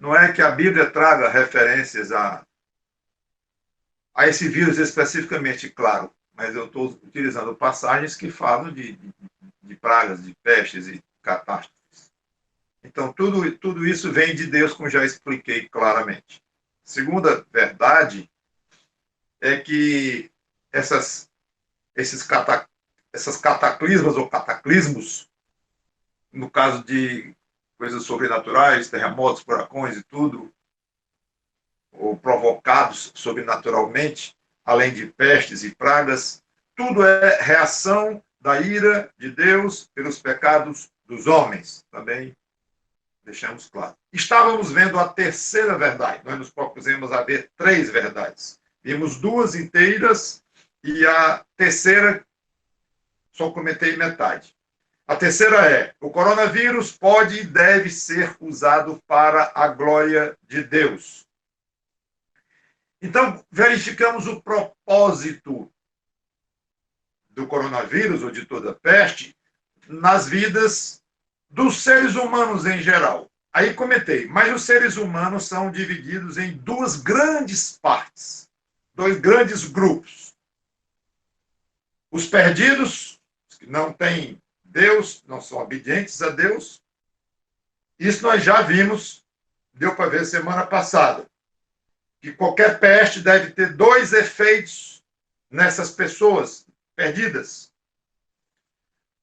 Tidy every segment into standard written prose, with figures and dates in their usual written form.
não é que a Bíblia traga referências a esse vírus especificamente, claro, mas eu estou utilizando passagens que falam de pragas, de pestes e catástrofes. Então, tudo isso vem de Deus, como já expliquei claramente. Segunda verdade é que essas cataclismas ou cataclismos, no caso de coisas sobrenaturais, terremotos, furacões e tudo, ou provocados sobrenaturalmente, além de pestes e pragas, tudo é reação da ira de Deus pelos pecados dos homens. Também deixamos claro. Estávamos vendo a terceira verdade. Nós nos propusemos a ver três verdades. Vimos duas inteiras e a terceira só comentei metade. A terceira é: o coronavírus pode e deve ser usado para a glória de Deus. Então, verificamos o propósito do coronavírus ou de toda peste nas vidas dos seres humanos em geral. Aí comentei, mas os seres humanos são divididos em duas grandes partes, dois grandes grupos. Os perdidos, os que não têm Deus, não são obedientes a Deus. Isso nós já vimos, deu para ver semana passada, que qualquer peste deve ter dois efeitos nessas pessoas perdidas.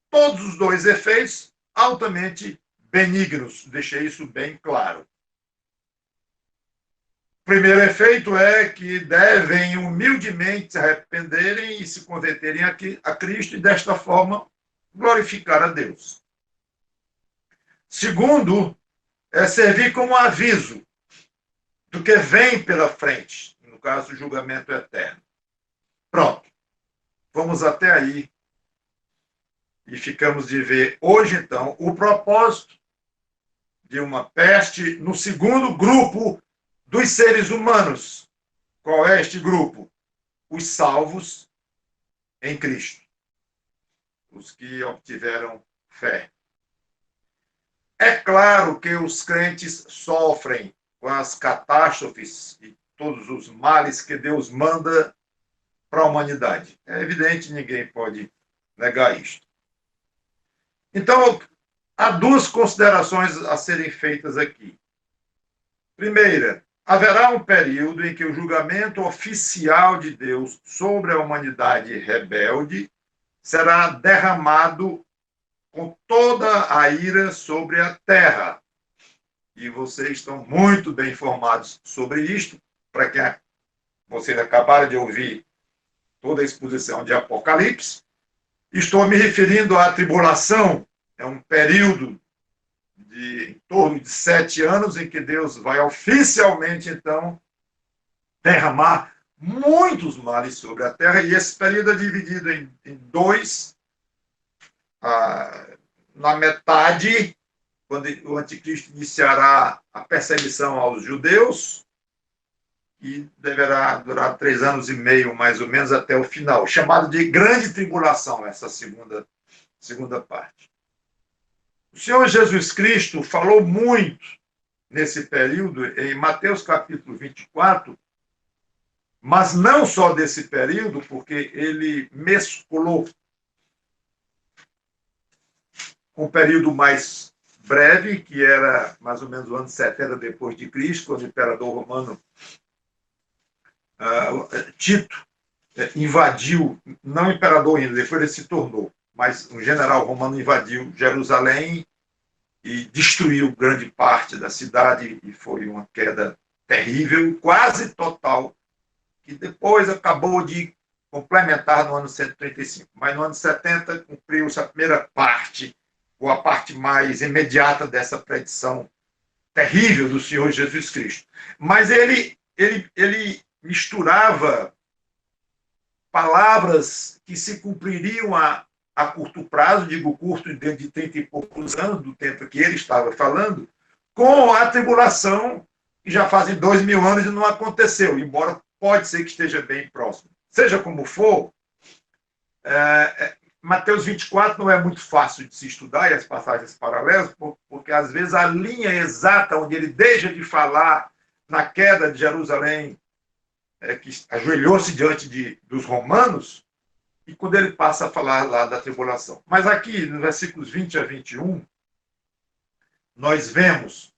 Todos os dois efeitos altamente benignos, deixei isso bem claro. O primeiro efeito é que devem humildemente se arrependerem e se converterem a Cristo e, desta forma, glorificar a Deus. Segundo, é servir como aviso do que vem pela frente, no caso, o julgamento eterno. Pronto. Vamos até aí e ficamos de ver hoje, então, o propósito de uma peste no segundo grupo dos seres humanos. Qual é este grupo? Os salvos em Cristo. Os que obtiveram fé. É claro que os crentes sofrem com as catástrofes e todos os males que Deus manda para a humanidade. É evidente, ninguém pode negar isto. Então, há duas considerações a serem feitas aqui. Primeira, haverá um período em que o julgamento oficial de Deus sobre a humanidade rebelde será derramado com toda a ira sobre a terra. E vocês estão muito bem informados sobre isto, para quem vocês acabaram de ouvir toda a exposição de Apocalipse. Estou me referindo à tribulação, é um período de em torno de 7 anos em que Deus vai oficialmente, então, derramar muitos males sobre a terra, e esse período é dividido em dois. Na metade, quando o anticristo iniciará a perseguição aos judeus, e deverá durar 3 anos e meio, mais ou menos, até o final, chamado de grande tribulação, essa segunda parte. O Senhor Jesus Cristo falou muito nesse período, em Mateus capítulo 24, mas não só desse período, porque ele mesclou um período mais breve, que era mais ou menos o ano 70 depois de Cristo, quando o imperador romano Tito invadiu, não o imperador ainda, depois ele se tornou, mas um general romano invadiu Jerusalém e destruiu grande parte da cidade, e foi uma queda terrível, quase total, que depois acabou de complementar no ano 135. Mas no ano 70 cumpriu-se a primeira parte, ou a parte mais imediata dessa predição terrível do Senhor Jesus Cristo. Mas ele misturava palavras que se cumpririam a curto prazo, digo curto, dentro de 30 e poucos anos, do tempo que ele estava falando, com a tribulação, que já fazem 2000 anos e não aconteceu, embora pode ser que esteja bem próximo. Seja como for, Mateus 24 não é muito fácil de se estudar, e as passagens paralelas, porque às vezes a linha exata onde ele deixa de falar na queda de Jerusalém, que ajoelhou-se diante dos romanos, e quando ele passa a falar lá da tribulação. Mas aqui, nos versículos 20 a 21, nós vemos: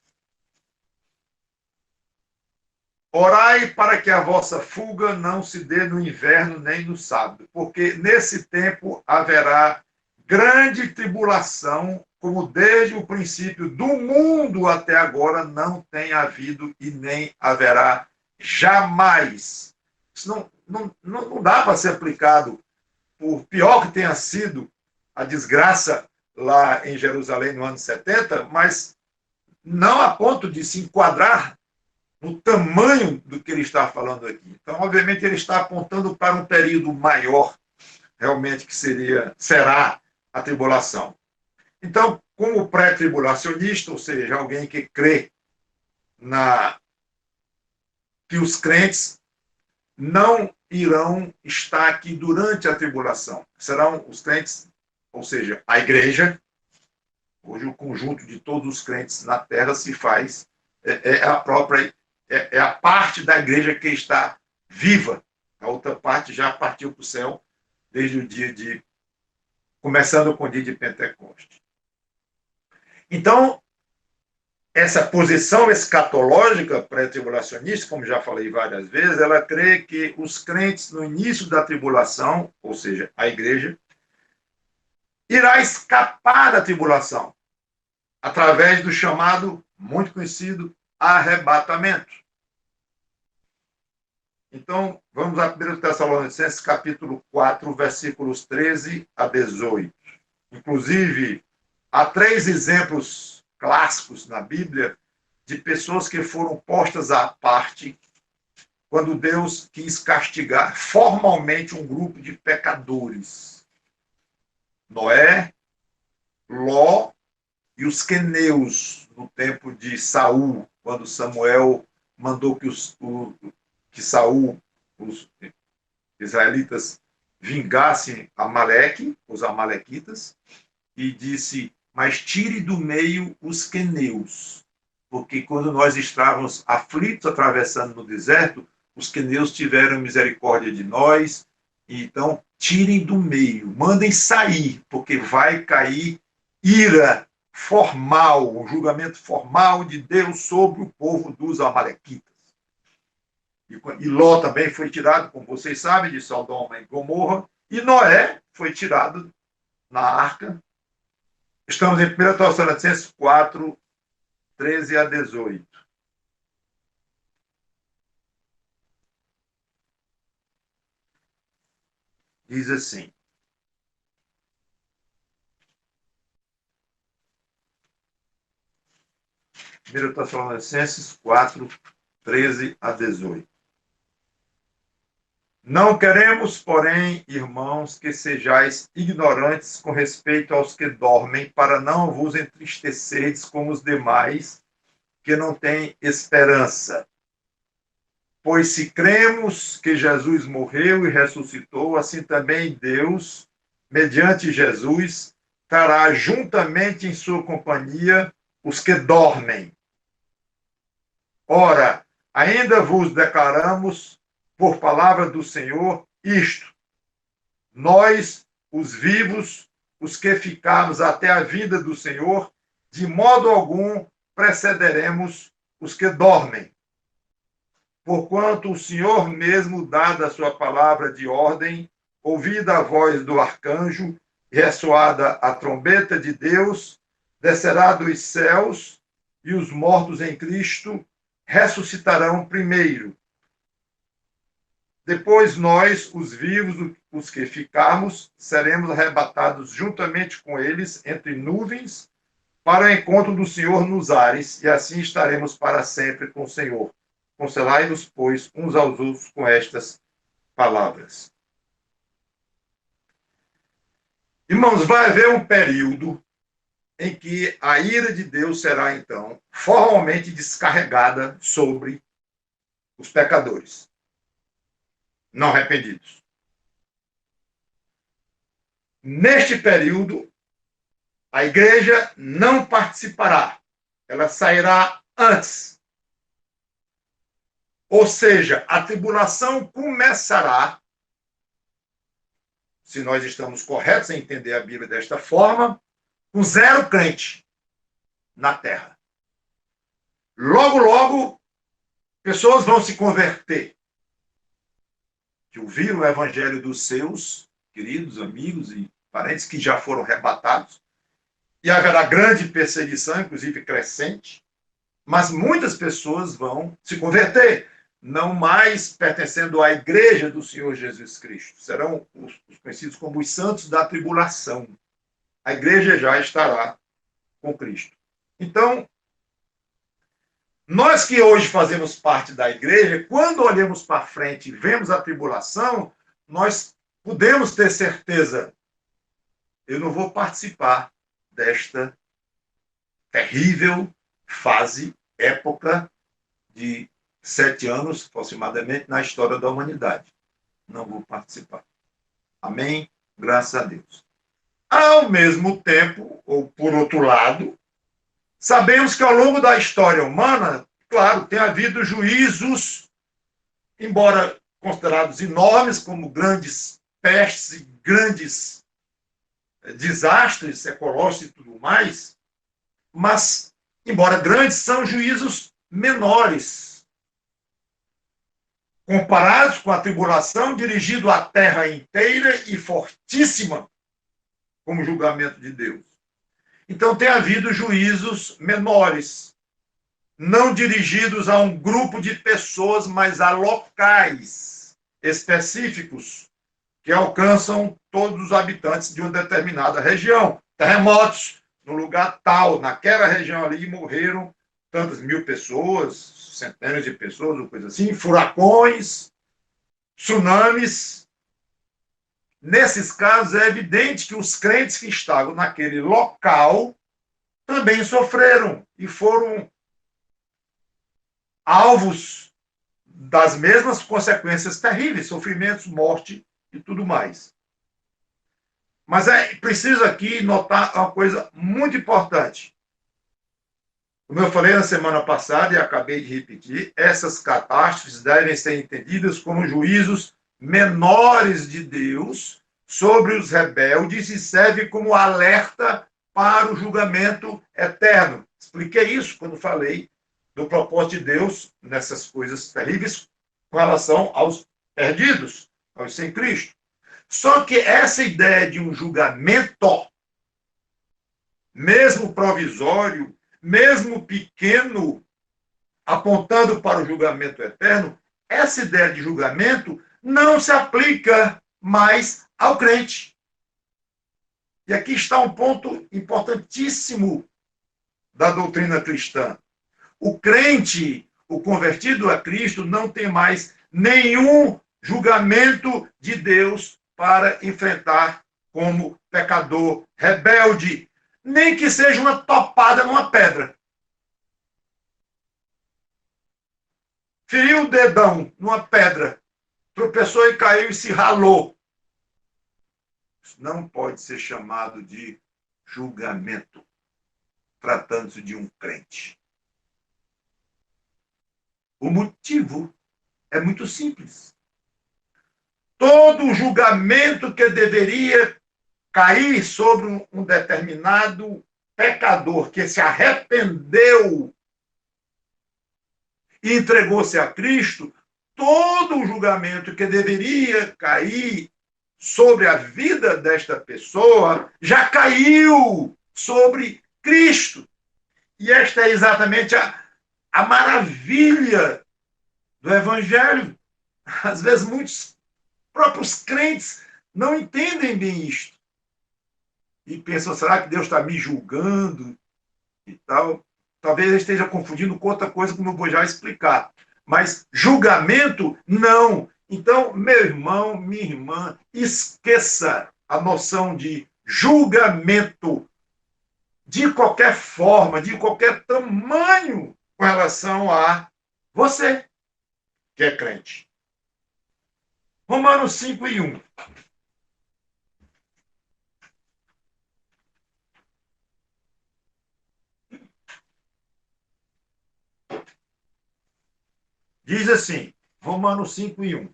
orai para que a vossa fuga não se dê no inverno nem no sábado, porque nesse tempo haverá grande tribulação, como desde o princípio do mundo até agora não tem havido e nem haverá jamais. Isso não dá para ser aplicado, por pior que tenha sido a desgraça lá em Jerusalém no ano 70, mas não a ponto de se enquadrar no tamanho do que ele está falando aqui. Então, obviamente, ele está apontando para um período maior, realmente, que será a tribulação. Então, como pré-tribulacionista, ou seja, alguém que crê que os crentes não irão estar aqui durante a tribulação. Serão os crentes, ou seja, a igreja. Hoje o conjunto de todos os crentes na terra se faz, é a parte da igreja que está viva. A outra parte já partiu para o céu desde o dia começando com o dia de Pentecostes. Então, essa posição escatológica pré-tribulacionista, como já falei várias vezes, ela crê que os crentes no início da tribulação, ou seja, a igreja, irá escapar da tribulação através do chamado, muito conhecido, arrebatamento. Então, vamos a 1 Tessalonicenses, capítulo 4, versículos 13 a 18. Inclusive, há 3 exemplos clássicos na Bíblia de pessoas que foram postas à parte quando Deus quis castigar formalmente um grupo de pecadores. Noé, Ló e os queneus, no tempo de Saul, quando Samuel mandou que Saul, os israelitas, vingassem Amaleque, os amalequitas, e disse: mas tire do meio os queneus, porque quando nós estávamos aflitos atravessando no deserto, os queneus tiveram misericórdia de nós, então tirem do meio, mandem sair, porque vai cair ira formal, o julgamento formal de Deus sobre o povo dos amalequitas. E Ló também foi tirado, como vocês sabem, de Sodoma e Gomorra, e Noé foi tirado na arca. Estamos em 1 Tessalonicenses 4, 13 a 18. Diz assim: 1 Tessalonicenses 4, 13 a 18. Não queremos, porém, irmãos, que sejais ignorantes com respeito aos que dormem, para não vos entristecerdes como os demais, que não têm esperança. Pois se cremos que Jesus morreu e ressuscitou, assim também Deus, mediante Jesus, trará juntamente em sua companhia os que dormem. Ora, ainda vos declaramos, por palavra do Senhor, isto: nós, os vivos, os que ficarmos até a vinda do Senhor, de modo algum precederemos os que dormem. Porquanto o Senhor mesmo, dada a sua palavra de ordem, ouvida a voz do arcanjo e ressoada a trombeta de Deus, descerá dos céus, e os mortos em Cristo ressuscitarão primeiro. Depois nós, os vivos, os que ficarmos, seremos arrebatados juntamente com eles entre nuvens para o encontro do Senhor nos ares, e assim estaremos para sempre com o Senhor. Consolai-nos, pois, uns aos outros com estas palavras. Irmãos, vai haver um período em que a ira de Deus será, então, formalmente descarregada sobre os pecadores não arrependidos. Neste período, a igreja não participará. Ela sairá antes. Ou seja, a tribulação começará, se nós estamos corretos em entender a Bíblia desta forma, com 0 crente na terra. Logo, logo, pessoas vão se converter, que ouviram o evangelho dos seus queridos amigos e parentes que já foram arrebatados, e haverá grande perseguição, inclusive crescente, mas muitas pessoas vão se converter, não mais pertencendo à igreja do Senhor Jesus Cristo. Serão os conhecidos como os santos da tribulação. A igreja já estará com Cristo. Então, nós que hoje fazemos parte da igreja, quando olhamos para frente e vemos a tribulação, nós podemos ter certeza, eu não vou participar desta terrível fase, época de 7 anos, aproximadamente, na história da humanidade. Não vou participar. Amém? Graças a Deus. Ao mesmo tempo, ou por outro lado, sabemos que ao longo da história humana, claro, tem havido juízos, embora considerados enormes, como grandes pestes e grandes desastres ecológicos e tudo mais, mas, embora grandes, são juízos menores, comparados com a tribulação dirigido à terra inteira e fortíssima, como julgamento de Deus. Então, tem havido juízos menores, não dirigidos a um grupo de pessoas, mas a locais específicos que alcançam todos os habitantes de uma determinada região. Terremotos no lugar tal, naquela região ali morreram tantas mil pessoas, centenas de pessoas, ou coisa assim, furacões, tsunamis. Nesses casos, é evidente que os crentes que estavam naquele local também sofreram e foram alvos das mesmas consequências terríveis, sofrimentos, morte e tudo mais. Mas é preciso aqui notar uma coisa muito importante. Como eu falei na semana passada e acabei de repetir, essas catástrofes devem ser entendidas como juízos menores de Deus sobre os rebeldes e serve como alerta para o julgamento eterno. Expliquei isso quando falei do propósito de Deus nessas coisas terríveis com relação aos perdidos, aos sem Cristo. Só que essa ideia de um julgamento, mesmo provisório, mesmo pequeno, apontando para o julgamento eterno, essa ideia de julgamento não se aplica mais ao crente. E aqui está um ponto importantíssimo da doutrina cristã. O crente, o convertido a Cristo, não tem mais nenhum julgamento de Deus para enfrentar como pecador rebelde, nem que seja uma topada numa pedra. Feriu o dedão numa pedra, tropeçou e caiu e se ralou. Isso não pode ser chamado de julgamento, tratando-se de um crente. O motivo é muito simples. Todo julgamento que deveria cair sobre um determinado pecador que se arrependeu e entregou-se a Cristo, todo o julgamento que deveria cair sobre a vida desta pessoa já caiu sobre Cristo. E esta é exatamente a maravilha do Evangelho. Às vezes, muitos próprios crentes não entendem bem isto. E pensam, será que Deus está me julgando e tal? Talvez eu esteja confundindo com outra coisa, como eu vou já explicar. Mas julgamento, não. Então, meu irmão, minha irmã, esqueça a noção de julgamento de qualquer forma, de qualquer tamanho, com relação a você, que é crente. Romanos 5:1. Diz assim, Romanos 5:1.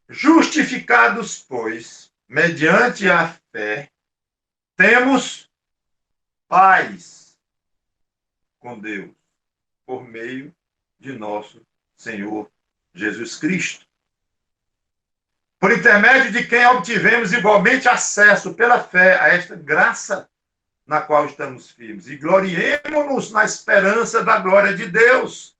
Justificados, pois, mediante a fé, temos paz com Deus, por meio de nosso Senhor Jesus Cristo, por intermédio de quem obtivemos igualmente acesso pela fé a esta graça na qual estamos firmes, e gloriemo-nos na esperança da glória de Deus.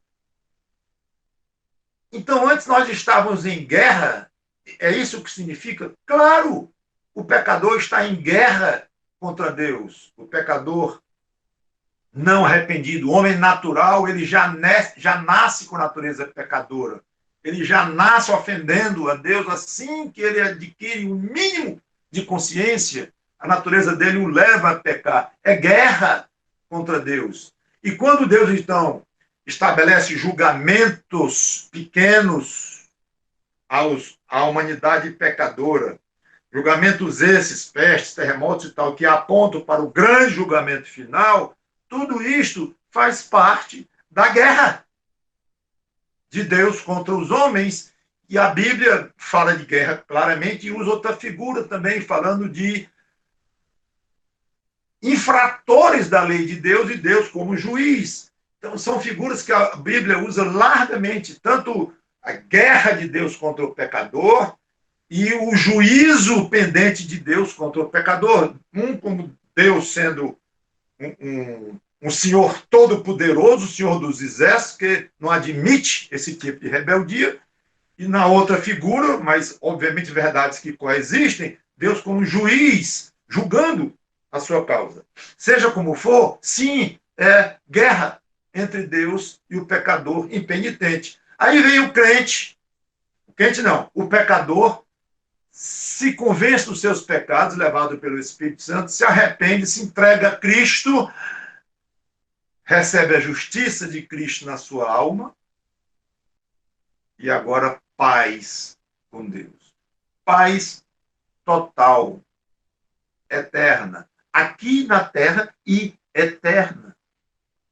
Então, antes nós estávamos em guerra, é isso que significa? Claro, o pecador está em guerra contra Deus. O pecador não arrependido, o homem natural, ele já nasce com natureza pecadora. Ele já nasce ofendendo a Deus assim que ele adquire o mínimo de consciência, a natureza dele o leva a pecar. É guerra contra Deus. E quando Deus, então, estabelece julgamentos pequenos à humanidade pecadora, julgamentos esses, pestes, terremotos e tal, que apontam para o grande julgamento final, tudo isto faz parte da guerra de Deus contra os homens, e a Bíblia fala de guerra claramente e usa outra figura também, falando de infratores da lei de Deus e Deus como juiz. Então, são figuras que a Bíblia usa largamente, tanto a guerra de Deus contra o pecador e o juízo pendente de Deus contra o pecador. Um como Deus sendo um senhor todo-poderoso, senhor dos exércitos, que não admite esse tipo de rebeldia, e na outra figura, mas obviamente verdades que coexistem, Deus como juiz, julgando a sua causa. Seja como for, sim, é guerra entre Deus e o pecador impenitente. Aí vem o crente não, o pecador se convence dos seus pecados, levado pelo Espírito Santo, se arrepende, se entrega a Cristo, recebe a justiça de Cristo na sua alma e agora paz com Deus. Paz total, eterna. Aqui na terra e eterna.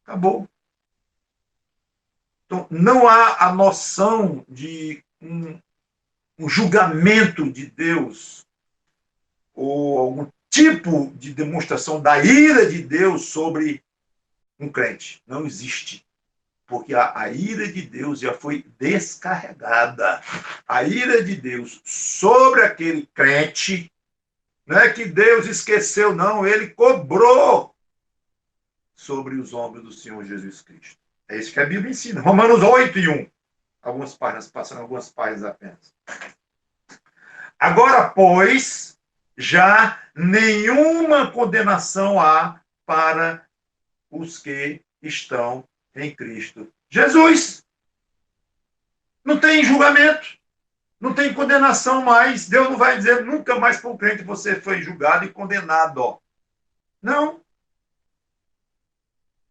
Acabou. Então, não há a noção de um julgamento de Deus ou algum tipo de demonstração da ira de Deus sobre um crente. Não existe. Porque a ira de Deus já foi descarregada. A ira de Deus sobre aquele crente, não é que Deus esqueceu, não, ele cobrou sobre os ombros do Senhor Jesus Cristo. É isso que a Bíblia ensina. Romanos 8:1. Algumas páginas, passando algumas páginas apenas. Agora, pois, já nenhuma condenação há para os que estão em Cristo Jesus. Não tem julgamento, não tem condenação mais. Deus não vai dizer nunca mais para um crente você foi julgado e condenado. Não.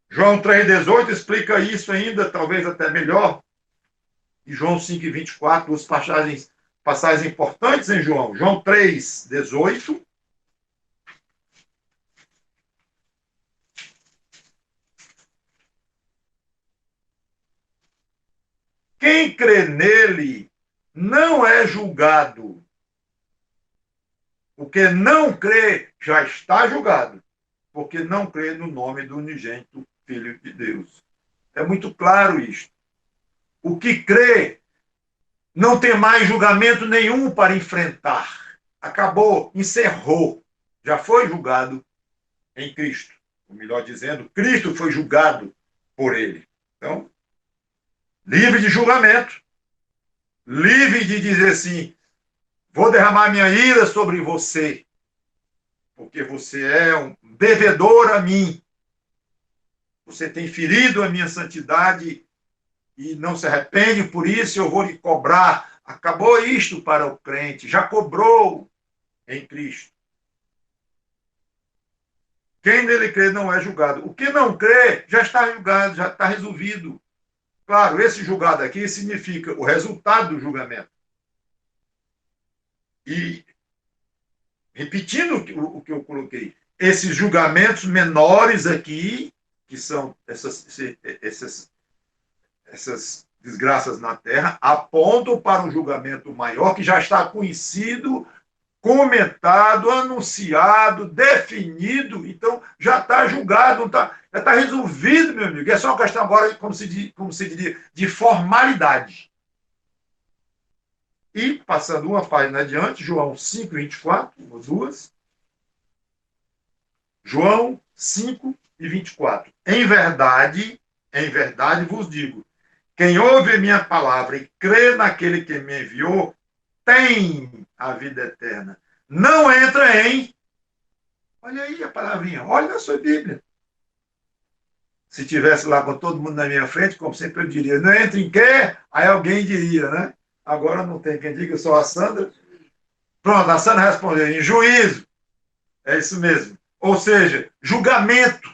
João 3,18 explica isso ainda, talvez até melhor. E João 5,24, duas passagens importantes em João. João 3,18. Quem crê nele não é julgado. O que não crê já está julgado, porque não crê no nome do unigênito Filho de Deus. É muito claro isto. O que crê não tem mais julgamento nenhum para enfrentar. Acabou, encerrou. Já foi julgado em Cristo. Ou melhor dizendo, Cristo foi julgado por ele. Então, livre de julgamento. Livre de dizer assim, vou derramar minha ira sobre você, porque você é um devedor a mim. Você tem ferido a minha santidade e não se arrepende, por isso eu vou lhe cobrar. Acabou isto para o crente, já cobrou em Cristo. Quem nele crê não é julgado. O que não crê já está julgado, já está resolvido. Claro, esse julgado aqui significa o resultado do julgamento. E, repetindo o que eu coloquei, esses julgamentos menores aqui, que são essas desgraças na terra, apontam para um julgamento maior que já está conhecido, comentado, anunciado, definido, então já está julgado, já está resolvido, meu amigo. É só uma questão agora, como se diria, de formalidade. E, passando uma página adiante, João 5, 24, ou duas. João 5 e 24. Em verdade vos digo, quem ouve a minha palavra e crê naquele que me enviou, tem a vida eterna. Não entra em... Olha aí a palavrinha, olha na sua Bíblia. Se tivesse lá com todo mundo na minha frente, como sempre eu diria, não entra em quê? Aí alguém diria, né? Agora não tem quem diga, só a Sandra. Pronto, a Sandra respondeu, em juízo. É isso mesmo. Ou seja, julgamento.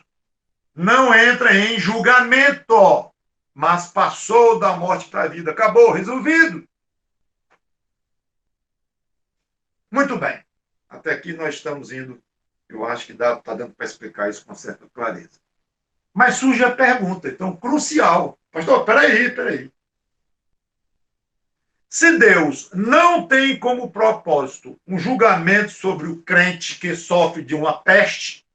Não entra em julgamento, mas passou da morte para a vida. Acabou, resolvido. Muito bem. Até aqui nós estamos indo. Eu acho que está dando para explicar isso com certa clareza. Mas surge a pergunta, então, crucial. Pastor, peraí. Se Deus não tem como propósito um julgamento sobre o crente que sofre de uma peste,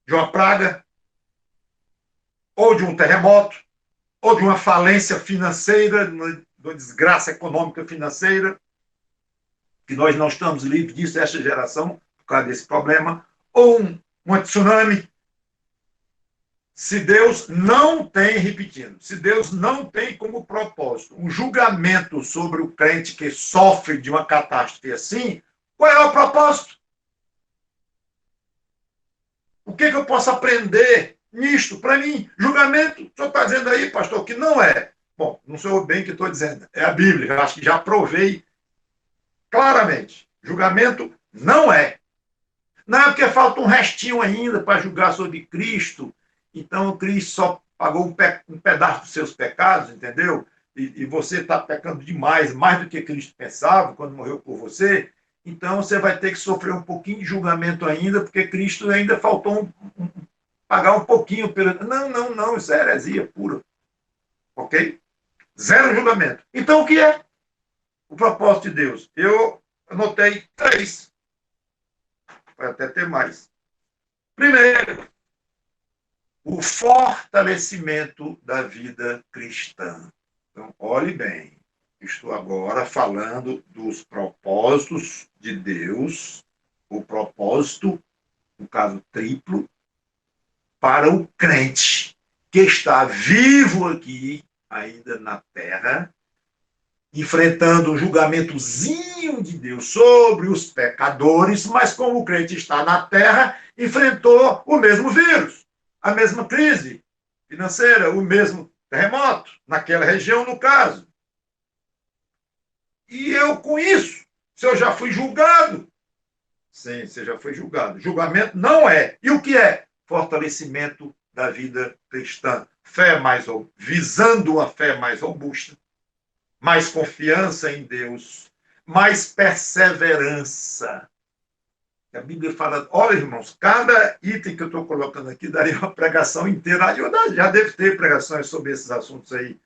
de uma praga, ou de um terremoto, ou de uma falência financeira, de uma desgraça econômica financeira, que nós não estamos livres disso, esta geração, por causa desse problema, ou um tsunami. Se Deus não tem, repetindo, se Deus não tem como propósito um julgamento sobre o crente que sofre de uma catástrofe assim, qual é o propósito? O que eu posso aprender nisto? Para mim, julgamento, o senhor está dizendo aí, pastor, que não é. Bom, não sou eu bem que estou dizendo, é a Bíblia, eu acho que já provei claramente. Julgamento não é. Não é porque falta um restinho ainda para julgar sobre Cristo, então Cristo só pagou um pedaço dos seus pecados, entendeu? E você está pecando demais, mais do que Cristo pensava quando morreu por você, então você vai ter que sofrer um pouquinho de julgamento ainda, porque Cristo ainda faltou pagar um pouquinho. Não, isso é heresia pura. Ok? Zero julgamento. Então o que é o propósito de Deus? Eu anotei 3. Vai até ter mais. Primeiro, o fortalecimento da vida cristã. Então, olhe bem, estou agora falando dos propósitos de Deus, o propósito, no caso triplo, para o crente que está vivo aqui, ainda na terra, enfrentando um julgamentozinho de Deus sobre os pecadores, mas como o crente está na terra, enfrentou o mesmo vírus, a mesma crise financeira, o mesmo terremoto, naquela região, no caso. E eu, com isso, se eu já fui julgado, sim, você já foi julgado. Julgamento não é. E o que é? Fortalecimento da vida cristã. Fé mais, visando uma fé mais robusta, mais confiança em Deus, mais perseverança. A Bíblia fala, olha, irmãos, cada item que eu estou colocando aqui daria uma pregação inteira. Eu já deve ter pregações sobre esses assuntos aí,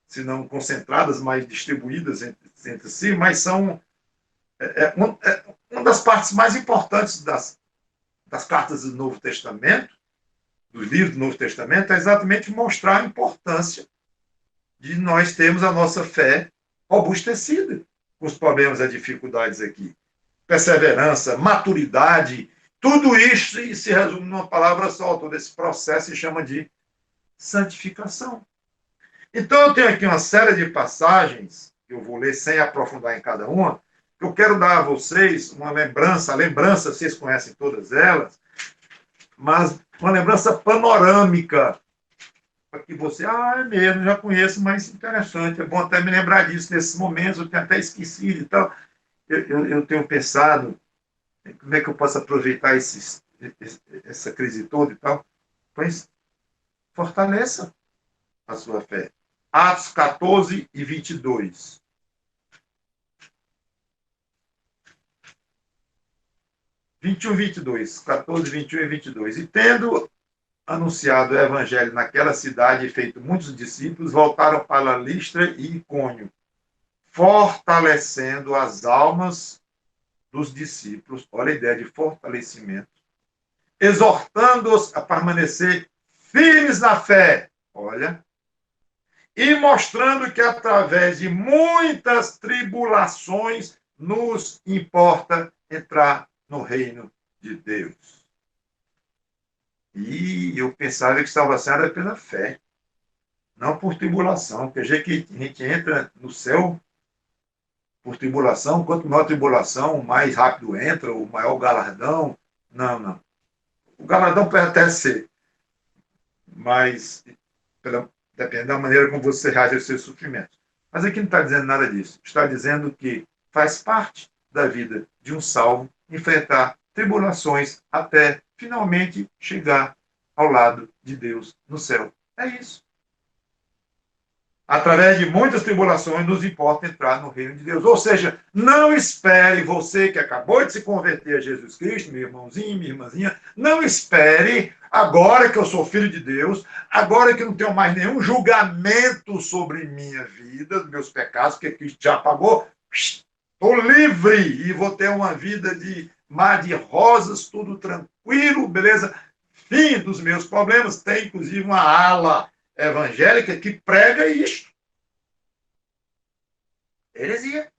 se não concentradas, mas distribuídas entre si, mas são uma das partes mais importantes das cartas do Novo Testamento, dos livros do Novo Testamento, é exatamente mostrar a importância de nós termos a nossa fé robustecida com os problemas e dificuldades aqui. Perseverança, maturidade, tudo isso se resume numa palavra só. Todo esse processo se chama de santificação. Então, eu tenho aqui uma série de passagens, que eu vou ler sem aprofundar em cada uma, que eu quero dar a vocês uma lembrança, vocês conhecem todas elas, mas uma lembrança panorâmica, para que você, é mesmo, já conheço, mas interessante, é bom até me lembrar disso nesses momentos, eu tenho até esquecido e tal. Eu tenho pensado como é que eu posso aproveitar essa crise toda e tal. Pois fortaleça a sua fé. Atos 14 e 22. 21, 22. 14, 21 e 22. E tendo anunciado o evangelho naquela cidade e feito muitos discípulos, voltaram para Listra e Icônio, fortalecendo as almas dos discípulos. Olha a ideia de fortalecimento. Exortando-os a permanecer firmes na fé. Olha. E mostrando que através de muitas tribulações nos importa entrar no reino de Deus. E eu pensava que salvação era pela fé, não por tribulação, porque a gente entra no céu por tribulação, quanto maior a tribulação, mais rápido entra, o maior o galardão. Não, não. O galardão pode até ser, mas depende da maneira como você reage aos seus sofrimentos. Mas aqui não está dizendo nada disso. Está dizendo que faz parte da vida de um salvo enfrentar tribulações até finalmente chegar ao lado de Deus no céu. É isso. Através de muitas tribulações, nos importa entrar no reino de Deus. Ou seja, não espere, você que acabou de se converter a Jesus Cristo, meu irmãozinho, minha irmãzinha, não espere, agora que eu sou filho de Deus, agora que eu não tenho mais nenhum julgamento sobre minha vida, meus pecados, porque Cristo já pagou, estou livre e vou ter uma vida de mar de rosas, tudo tranquilo, beleza? Fim dos meus problemas. Tem, inclusive, uma ala evangélica que prega isto. Heresia.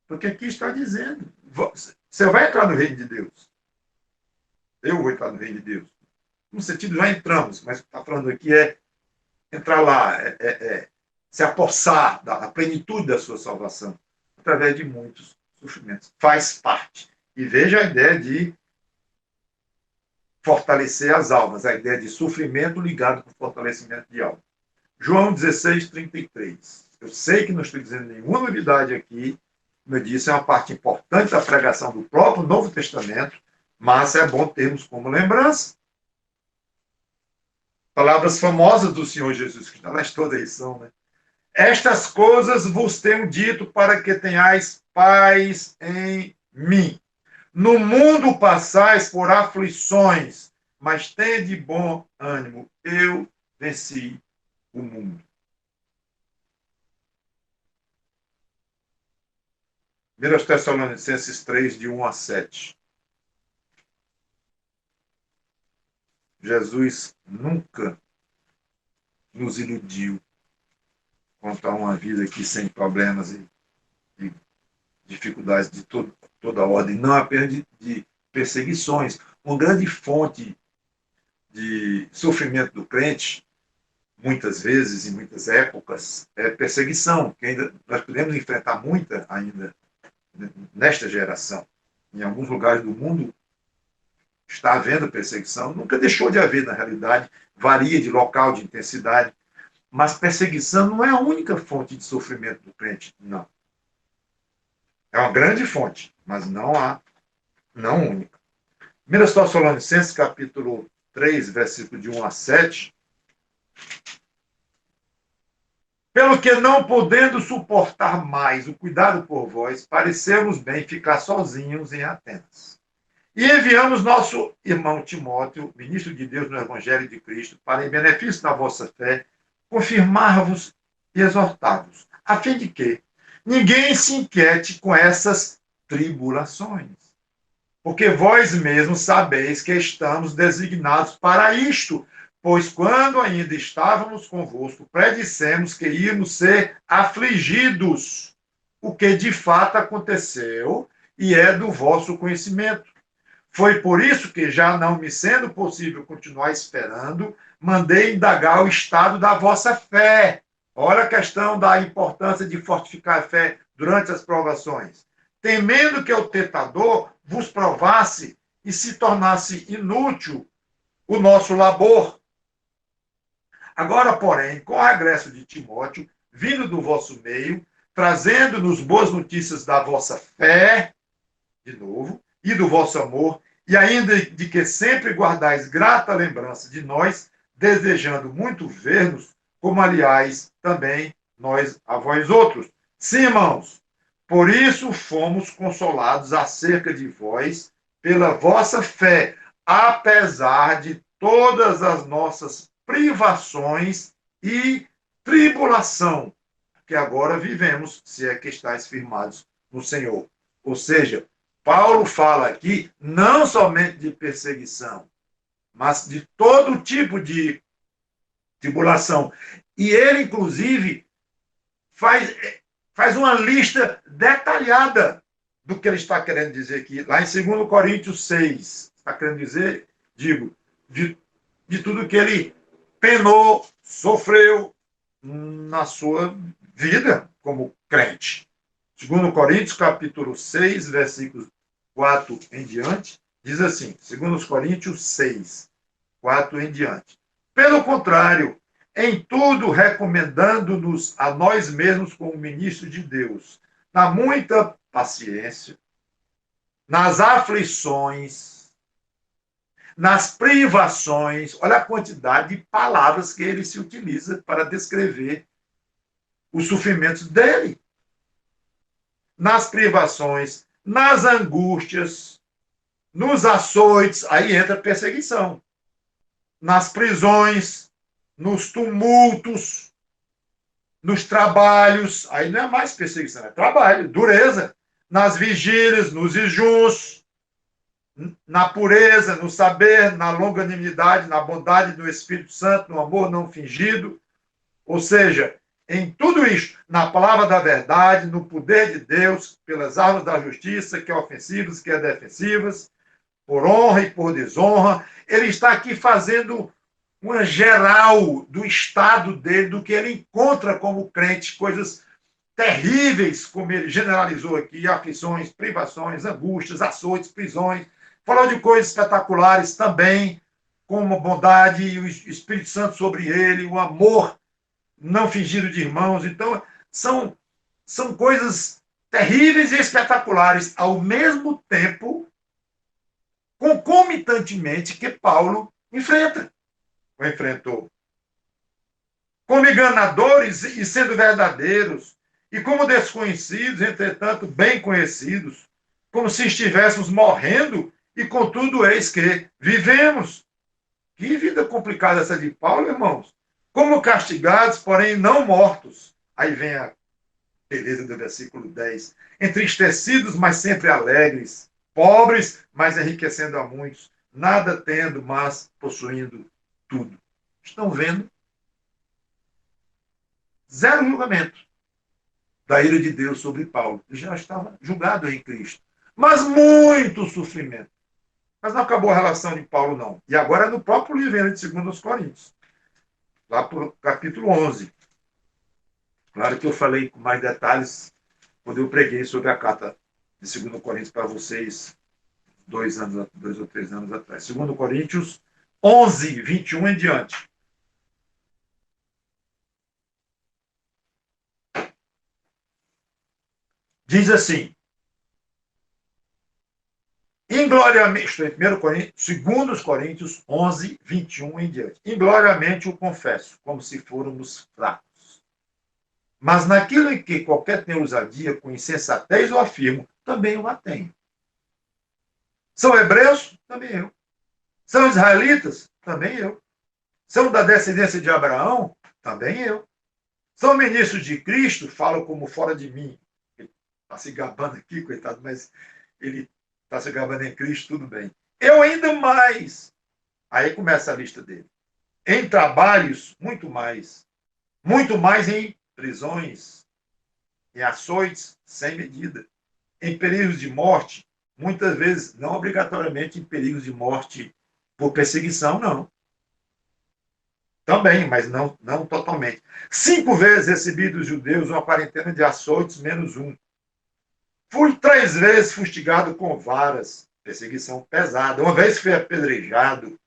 Porque aqui está dizendo, você vai entrar no reino de Deus. Eu vou entrar no reino de Deus. No sentido, já entramos, mas o que está falando aqui é entrar lá, se apossar da plenitude da sua salvação, através de muitos sofrimentos. Faz parte. E veja a ideia de fortalecer as almas, a ideia de sofrimento ligado com fortalecimento de alma. João 16, 33. Eu sei que não estou dizendo nenhuma novidade aqui, como eu disse, é uma parte importante da pregação do próprio Novo Testamento, mas é bom termos como lembrança. Palavras famosas do Senhor Jesus Cristo, elas todas são, né? Estas coisas vos tenho dito para que tenhais paz em mim. No mundo passais por aflições, mas tende bom ânimo. Eu venci o mundo. 1 Tessalonicenses 3, de 1 a 7. Jesus nunca nos iludiu quanto a uma vida aqui sem problemas e dificuldades de toda a ordem, não apenas de perseguições. Uma grande fonte de sofrimento do crente, muitas vezes, em muitas épocas, é perseguição, que ainda nós podemos enfrentar muita ainda nesta geração. Em alguns lugares do mundo está havendo perseguição, nunca deixou de haver, na realidade, varia de local, de intensidade, mas perseguição não é a única fonte de sofrimento do crente, não. É uma grande fonte, mas não única. 1 Tessalonicenses, capítulo 3, versículo de 1 a 7. Pelo que não podendo suportar mais o cuidado por vós, pareceu-nos bem ficar sozinhos em Atenas. E enviamos nosso irmão Timóteo, ministro de Deus no Evangelho de Cristo, para, em benefício da vossa fé, confirmar-vos e exortar-vos, a fim de que ninguém se inquiete com essas tribulações. Porque vós mesmos sabeis que estamos designados para isto, pois quando ainda estávamos convosco, predissemos que íamos ser afligidos, o que de fato aconteceu e é do vosso conhecimento. Foi por isso que, já não me sendo possível continuar esperando, mandei indagar o estado da vossa fé. Olha a questão da importância de fortificar a fé durante as provações. Temendo que o tentador vos provasse e se tornasse inútil o nosso labor. Agora, porém, com o regresso de Timóteo, vindo do vosso meio, trazendo-nos boas notícias da vossa fé, de novo, e do vosso amor, e ainda de que sempre guardais grata lembrança de nós, desejando muito ver-nos, como, aliás, também nós a vós outros. Sim, irmãos, por isso fomos consolados acerca de vós, pela vossa fé, apesar de todas as nossas privações e tribulação que agora vivemos, se é que estáis firmados no Senhor. Ou seja, Paulo fala aqui não somente de perseguição, mas de todo tipo de tribulação. E ele, inclusive, faz uma lista detalhada do que ele está querendo dizer aqui. Lá em 2 Coríntios 6, está querendo dizer, digo, de tudo que ele penou, sofreu na sua vida como crente. 2 Coríntios, capítulo 6, versículos 4 em diante, diz assim, 2 Coríntios 6, 4 em diante. Pelo contrário, em tudo recomendando-nos a nós mesmos como ministros de Deus, na muita paciência, nas aflições, nas privações, olha a quantidade de palavras que ele se utiliza para descrever os sofrimentos dele. Nas privações, nas angústias, nos açoites, aí entra a perseguição. Nas prisões, nos tumultos, nos trabalhos, aí não é mais perseguição, é trabalho, dureza. Nas vigílias, nos jejuns, na pureza, no saber, na longanimidade, na bondade do Espírito Santo, no amor não fingido. Ou seja, em tudo isso, na palavra da verdade, no poder de Deus, pelas armas da justiça, que é ofensivas, que é defensivas, por honra e por desonra, ele está aqui fazendo uma geral do estado dele, do que ele encontra como crente, coisas terríveis, como ele generalizou aqui, aflições, privações, angústias, açoites, prisões. Falou de coisas espetaculares também, como a bondade e o Espírito Santo sobre ele, o amor não fingido de irmãos. Então, são coisas terríveis e espetaculares, ao mesmo tempo, concomitantemente, que Paulo enfrenta, ou enfrentou. Como enganadores e sendo verdadeiros, e como desconhecidos, entretanto, bem conhecidos, como se estivéssemos morrendo, e contudo eis que vivemos. Que vida complicada essa de Paulo, irmãos. Como castigados, porém não mortos. Aí vem a beleza do versículo 10. Entristecidos, mas sempre alegres. Pobres, mas enriquecendo a muitos. Nada tendo, mas possuindo tudo. Estão vendo? Zero julgamento da ira de Deus sobre Paulo. Já estava julgado em Cristo. Mas muito sofrimento. Mas não acabou a relação de Paulo, não. E agora é no próprio livro de 2 Coríntios. Lá para o capítulo 11. Claro que eu falei com mais detalhes quando eu preguei sobre a carta de 2 Coríntios para vocês 2 ou 3 anos atrás. 2 Coríntios 11, 21 em diante. Diz assim, ingloriamente, estou em 1 Coríntios, 2 Coríntios 11, 21 em diante. Ingloriamente o confesso, como se fôramos fracos. Mas naquilo em que qualquer tem ousadia, com insensatez eu afirmo, também eu a tenho. São hebreus? Também eu. São israelitas? Também eu. São da descendência de Abraão? Também eu. São ministros de Cristo? Falam como fora de mim. Ele está se gabando aqui, coitado, mas ele está se gabando em Cristo, tudo bem. Eu ainda mais. Aí começa a lista dele. Em trabalhos, muito mais. Muito mais em prisões, em açoites, sem medida. Em perigos de morte, muitas vezes, não obrigatoriamente em perigos de morte por perseguição, não. Também, mas não totalmente. 5 vezes recebi dos judeus uma quarentena de açoites, menos um. Fui 3 vezes fustigado com varas, perseguição pesada. Uma vez fui apedrejado.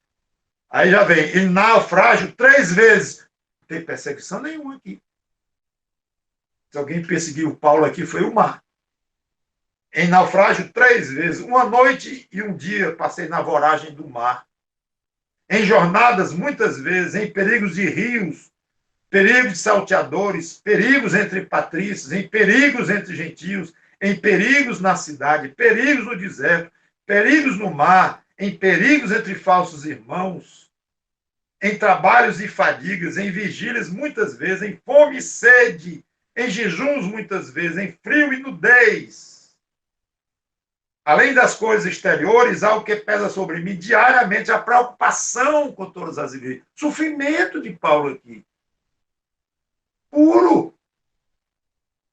Aí já vem, em naufrágio 3 vezes. Não tem perseguição nenhuma aqui. Se alguém perseguiu Paulo aqui, foi o mar. Em naufrágio 3 vezes. Uma noite e um dia passei na voragem do mar. Em jornadas, muitas vezes, em perigos de rios, perigos de salteadores, perigos entre patrícios, em perigos entre gentios, em perigos na cidade, perigos no deserto, perigos no mar, em perigos entre falsos irmãos, em trabalhos e fadigas, em vigílias muitas vezes, em fome e sede, em jejuns muitas vezes, em frio e nudez. Além das coisas exteriores, há o que pesa sobre mim diariamente, a preocupação com todas as igrejas. Sofrimento de Paulo aqui. Puro.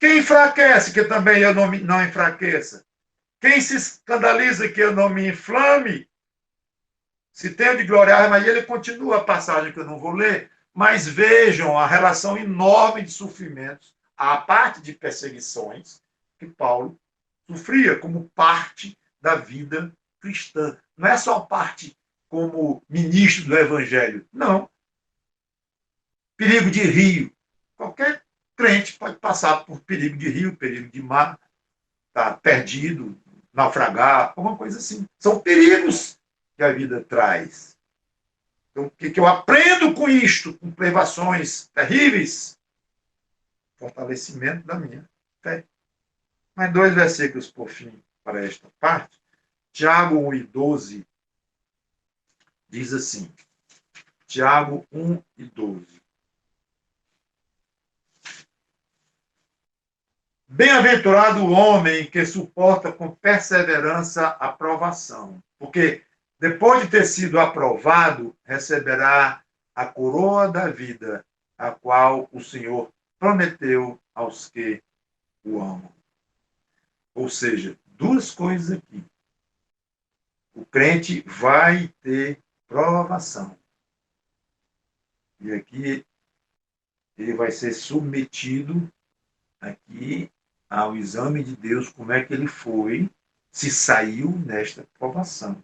Quem enfraquece, que também eu não enfraqueça. Quem se escandaliza, que eu não me inflame. Se tenho de gloriar, mas ele continua a passagem que eu não vou ler, mas vejam a relação enorme de sofrimentos, a parte de perseguições que Paulo sofria como parte da vida cristã. Não é só parte como ministro do evangelho, não. Perigo de rio. Qualquer crente pode passar por perigo de rio, perigo de mar, tá perdido, naufragar, alguma coisa assim. São perigos que a vida traz. Então, o que eu aprendo com isto, com privações terríveis? Fortalecimento da minha fé. Mais 2 versículos, por fim, para esta parte. Tiago 1 e 12 diz assim. Tiago 1 e 12. Bem-aventurado o homem que suporta com perseverança a provação, porque depois de ter sido aprovado, receberá a coroa da vida, a qual o Senhor prometeu aos que o amam. Ou seja, 2 coisas aqui. O crente vai ter provação. E aqui ele vai ser submetido aqui ao exame de Deus, como é que ele foi, se saiu nesta provação.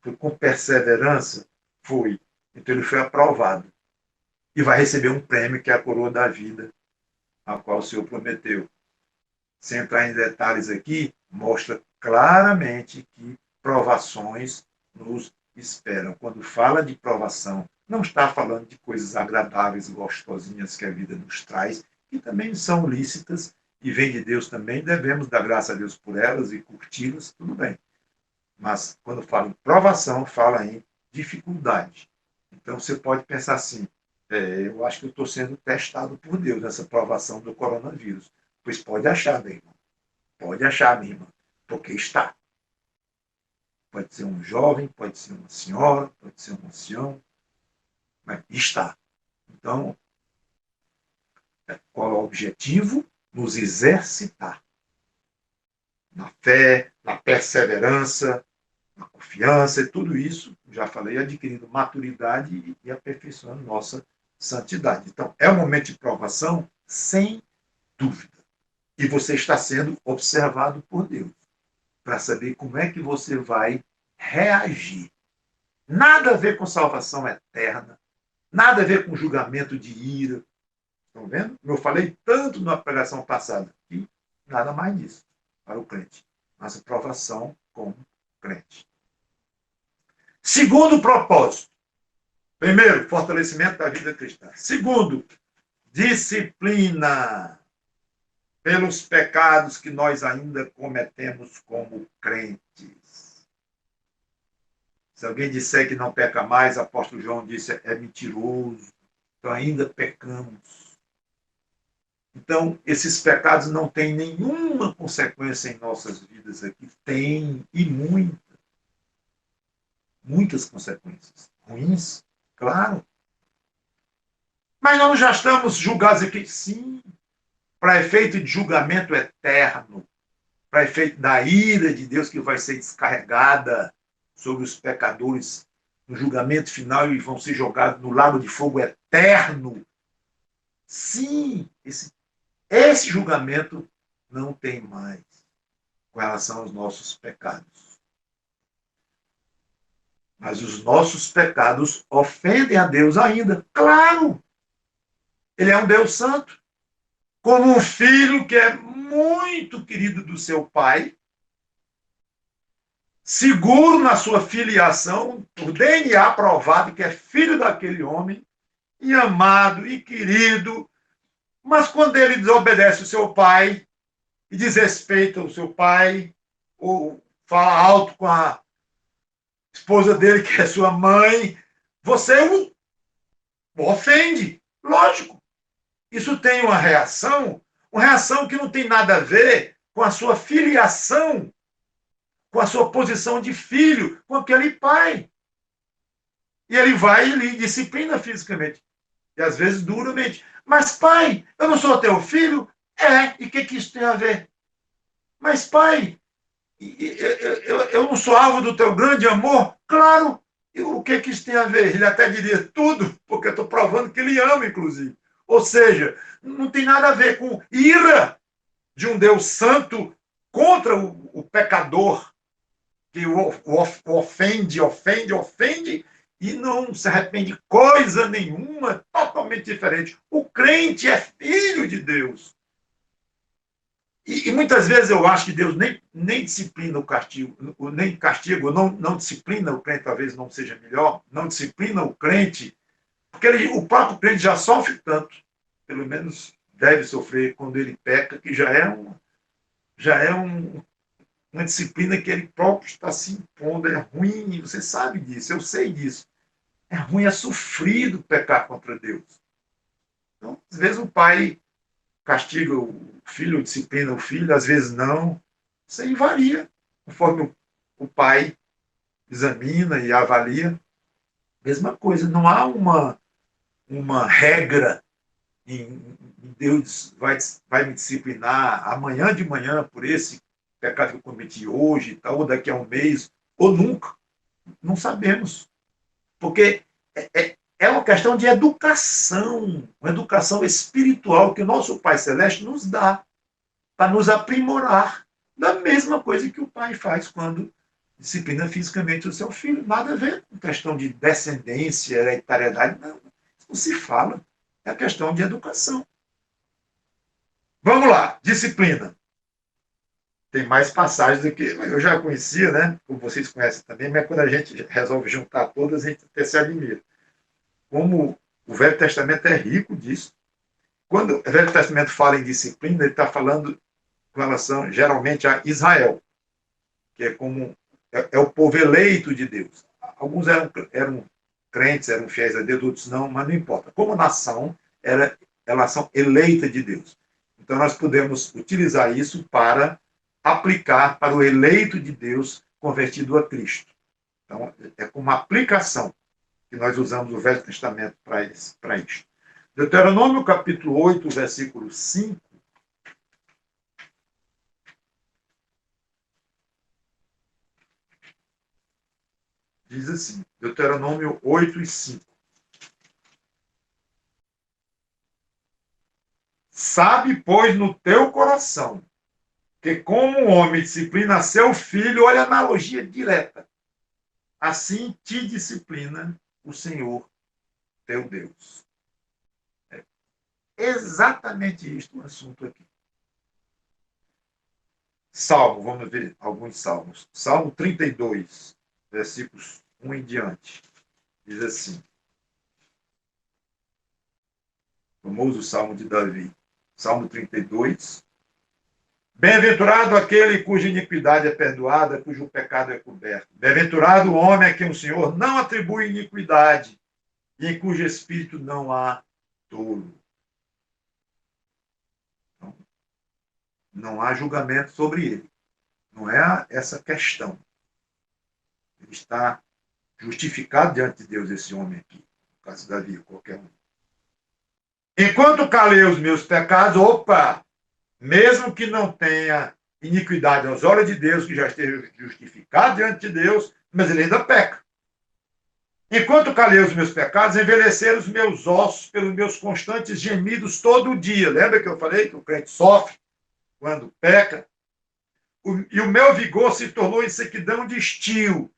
Foi com perseverança? Foi. Então ele foi aprovado. E vai receber um prêmio, que é a coroa da vida, a qual o Senhor prometeu. Sem entrar em detalhes aqui, mostra claramente que provações nos esperam. Quando fala de provação, não está falando de coisas agradáveis, gostosinhas que a vida nos traz, que também são lícitas e vêm de Deus também, devemos dar graça a Deus por elas e curti-las, tudo bem. Mas quando fala em provação, fala em dificuldade. Então você pode pensar assim, eu acho que eu estou sendo testado por Deus nessa provação do coronavírus. Pois pode achar, meu irmão. Pode achar, minha irmã. Porque está. Pode ser um jovem, pode ser uma senhora, pode ser um ancião, mas está. Então, qual é o objetivo? Nos exercitar. Na fé, na perseverança, na confiança, e tudo isso, já falei, adquirindo maturidade e aperfeiçoando nossa santidade. Então, é um momento de provação, sem dúvida. E você está sendo observado por Deus, para saber como é que você vai reagir. Nada a ver com salvação eterna, nada a ver com julgamento de ira. Estão vendo? Eu falei tanto na pregação passada, e nada mais disso para o crente. Mas a provação como crente. Segundo propósito. Primeiro, fortalecimento da vida cristã. Segundo, disciplina pelos pecados que nós ainda cometemos como crentes. Se alguém disser que não peca mais, o apóstolo João disse, é mentiroso. Então ainda pecamos. Então, esses pecados não têm nenhuma consequência em nossas vidas aqui. Tem, e muitas consequências. Ruins, claro. Mas nós já estamos julgados aqui, sim, para efeito de julgamento eterno, para efeito da ira de Deus que vai ser descarregada sobre os pecadores no julgamento final e vão ser jogados no lago de fogo eterno. Sim, esse julgamento não tem mais com relação aos nossos pecados. Mas os nossos pecados ofendem a Deus ainda. Claro! Ele é um Deus santo. Como um filho que é muito querido do seu pai, seguro na sua filiação, por DNA provado que é filho daquele homem, e amado e querido, mas quando ele desobedece o seu pai e desrespeita o seu pai, ou fala alto com a esposa dele, que é sua mãe, você o ofende. Lógico. Isso tem uma reação que não tem nada a ver com a sua filiação, com a sua posição de filho, com aquele pai. E ele vai e lhe disciplina fisicamente. E às vezes duramente. Mas, pai, eu não sou teu filho? É, e o que isso tem a ver? Mas, pai, eu não sou alvo do teu grande amor? Claro. E o que isso tem a ver? Ele até diria tudo, porque eu estou provando que ele ama, inclusive. Ou seja, não tem nada a ver com ira de um Deus santo contra o pecador que o ofende, e não se arrepende coisa nenhuma, totalmente diferente. O crente é filho de Deus. E muitas vezes eu acho que Deus nem disciplina o castigo, nem castigo, não disciplina o crente, talvez não seja melhor, não disciplina o crente, porque o próprio crente já sofre tanto, pelo menos deve sofrer quando ele peca, que já é uma disciplina que ele próprio está se impondo. É ruim, você sabe disso, eu sei disso. É ruim, é sofrido pecar contra Deus. Então, às vezes o pai castiga o filho, disciplina o filho, às vezes não. Isso aí varia, conforme o pai examina e avalia. Mesma coisa, não há uma regra em Deus vai me disciplinar amanhã de manhã por esse pecado que eu cometi hoje, tal, ou daqui a um mês, ou nunca. Não sabemos. Porque é uma questão de educação, uma educação espiritual que o nosso Pai Celeste nos dá para nos aprimorar. Da mesma coisa que o pai faz quando disciplina fisicamente o seu filho. Nada a ver com questão de descendência, hereditariedade, não. Isso não se fala. É a questão de educação. Vamos lá, disciplina. Tem mais passagens do que eu já conhecia, né? Como vocês conhecem também, mas quando a gente resolve juntar todas, a gente até se admira. Como o Velho Testamento é rico disso. Quando o Velho Testamento fala em disciplina, ele está falando com relação, geralmente, a Israel, que é como é o povo eleito de Deus. Alguns eram crentes, eram fiéis a Deus, outros não, mas não importa. Como nação, elas são eleitas de Deus. Então, nós podemos utilizar isso para aplicar para o eleito de Deus convertido a Cristo. Então, é como uma aplicação que nós usamos o Velho Testamento para isso. Deuteronômio capítulo 8, versículo 5. Diz assim, Deuteronômio 8 e 5. Sabe, pois, no teu coração, que como um homem disciplina seu filho, olha a analogia direta, assim te disciplina o Senhor teu Deus. É exatamente isto o assunto aqui. Salmo, vamos ver alguns salmos. Salmo 32, versículos 1 em diante. Diz assim, famoso Salmo de Davi. Salmo 32. Bem-aventurado aquele cuja iniquidade é perdoada, cujo pecado é coberto. Bem-aventurado o homem a quem o Senhor não atribui iniquidade e em cujo espírito não há dolo. Então, não há julgamento sobre ele. Não é essa questão. Ele está justificado diante de Deus, esse homem aqui. No caso de Davi, qualquer um. Enquanto calei os meus pecados, opa! Mesmo que não tenha iniquidade aos olhos de Deus, que já esteja justificado diante de Deus, mas ele ainda peca. Enquanto calei os meus pecados, envelheceram os meus ossos pelos meus constantes gemidos todo dia. Lembra que eu falei que o crente sofre quando peca? E o meu vigor se tornou em sequidão de estio.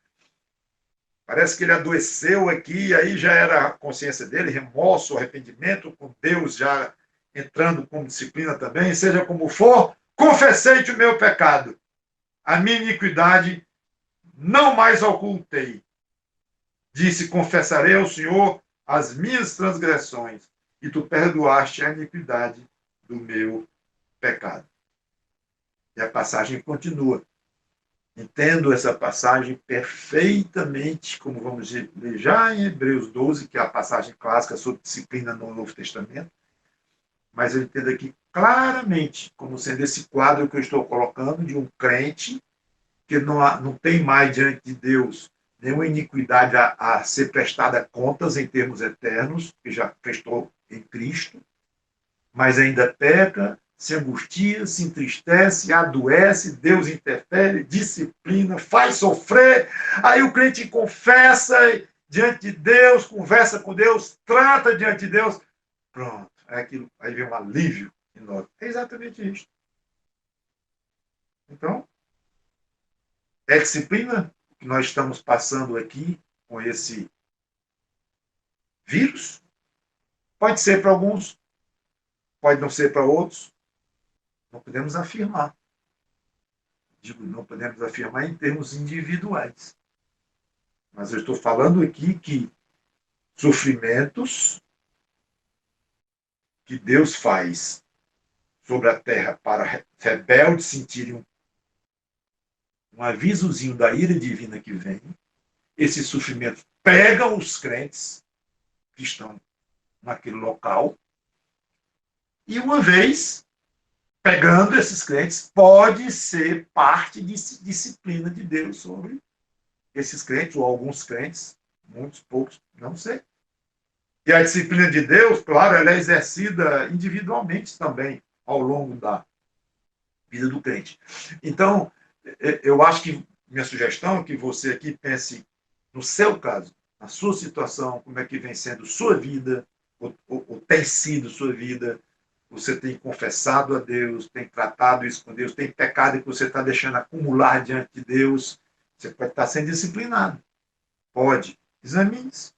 Parece que ele adoeceu aqui, e aí já era a consciência dele, remorso, arrependimento, com Deus já entrando como disciplina também, seja como for, confessei-te o meu pecado. A minha iniquidade não mais ocultei. Disse, confessarei ao Senhor as minhas transgressões, e tu perdoaste a iniquidade do meu pecado. E a passagem continua. Entendo essa passagem perfeitamente, como vamos ler já em Hebreus 12, que é a passagem clássica sobre disciplina no Novo Testamento, mas eu entendo aqui claramente como sendo esse quadro que eu estou colocando de um crente que não tem mais diante de Deus nenhuma iniquidade a ser prestada contas em termos eternos, que já prestou em Cristo, mas ainda peca, se angustia, se entristece, adoece, Deus interfere, disciplina, faz sofrer. Aí o crente confessa diante de Deus, conversa com Deus, trata diante de Deus. Pronto, é aquilo, aí vem um alívio em nós. É exatamente isso. Então, é disciplina que nós estamos passando aqui com esse vírus. Pode ser para alguns, pode não ser para outros. Não podemos afirmar. Digo, não podemos afirmar em termos individuais. Mas eu estou falando aqui que sofrimentos que Deus faz sobre a terra para rebeldes sentirem um avisozinho da ira divina que vem, esses sofrimentos pegam os crentes que estão naquele local e, uma vez pegando esses crentes, pode ser parte de disciplina de Deus sobre esses crentes, ou alguns crentes, muitos, poucos, não sei. E a disciplina de Deus, claro, ela é exercida individualmente também ao longo da vida do crente. Então, eu acho que minha sugestão é que você aqui pense no seu caso, na sua situação, como é que vem sendo sua vida, ou tem sido sua vida. Você tem confessado a Deus, tem tratado isso com Deus, tem pecado que você está deixando acumular diante de Deus. Você pode estar sendo disciplinado. Pode. Examine-se.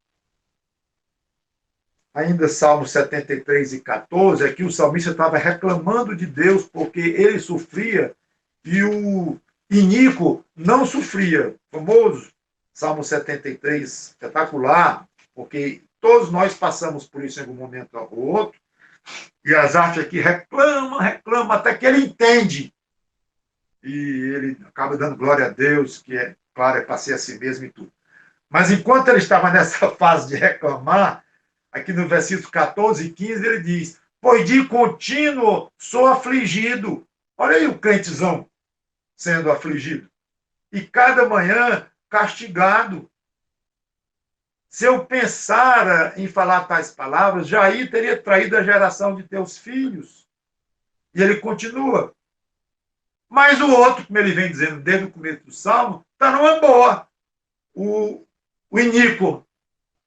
Ainda Salmo 73 e 14, aqui o salmista estava reclamando de Deus porque ele sofria e o iníquo não sofria. Famoso Salmo 73, espetacular, porque todos nós passamos por isso em algum momento ou outro. E Asaf aqui reclama, até que ele entende. E ele acaba dando glória a Deus, que é, claro, é para ser a si mesmo e tudo. Mas enquanto ele estava nessa fase de reclamar, aqui no versículo 14 e 15, ele diz: pois de contínuo sou afligido. Olha aí o crentezão sendo afligido. E cada manhã castigado. Se eu pensara em falar tais palavras, Jair teria traído a geração de teus filhos. E ele continua. Mas o outro, como ele vem dizendo desde o começo do Salmo, está numa boa. O iníquo,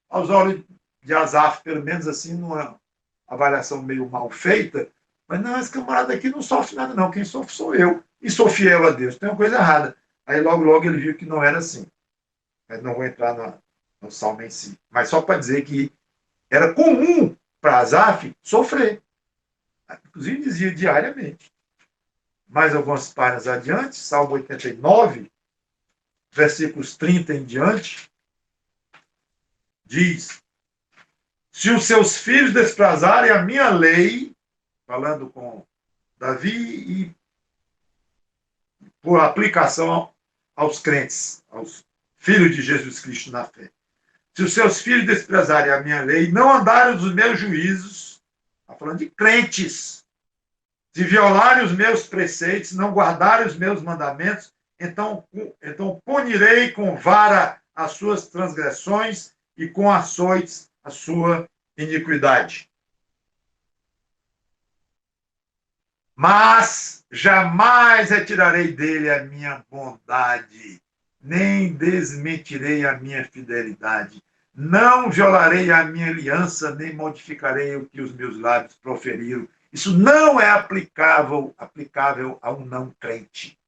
aos olhos de Asaf, pelo menos assim, numa avaliação meio mal feita, mas não, esse camarada aqui não sofre nada, não. Quem sofre sou eu. E sou fiel a Deus. Tem uma coisa errada. Aí logo ele viu que não era assim. Mas não vou entrar no Salmo em si. Mas só para dizer que era comum para Asaf sofrer. Inclusive dizia diariamente. Mais algumas páginas adiante, Salmo 89, versículos 30 em diante, diz: se os seus filhos desprezarem a minha lei, falando com Davi e por aplicação aos crentes, aos filhos de Jesus Cristo na fé. Se os seus filhos desprezarem a minha lei, não andarem nos meus juízos, está falando de crentes, se violarem os meus preceitos, não guardarem os meus mandamentos, então punirei com vara as suas transgressões e com açoites a sua iniquidade. Mas jamais retirarei dele a minha bondade, nem desmentirei a minha fidelidade. Não violarei a minha aliança, nem modificarei o que os meus lábios proferiram. Isso não é aplicável a um não crente.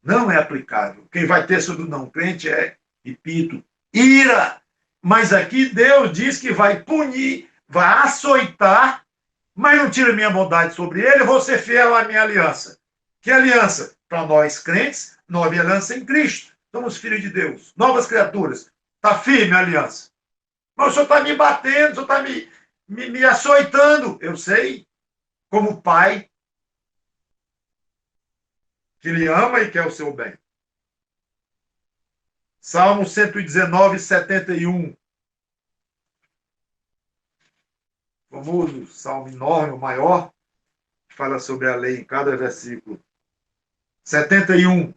Não é aplicável. Quem vai ter sobre o não crente é, repito, ira. Mas aqui Deus diz que vai punir, vai açoitar, mas não tira minha bondade sobre ele, eu vou ser fiel à minha aliança. Que aliança? Para nós crentes, nova aliança em Cristo. Somos filhos de Deus, novas criaturas. Está firme a aliança. Mas o senhor está me batendo, o senhor está me açoitando. Eu sei, como pai, que lhe ama e quer o seu bem. Salmo 119, 71. Famoso salmo enorme, o maior, que fala sobre a lei em cada versículo. 71.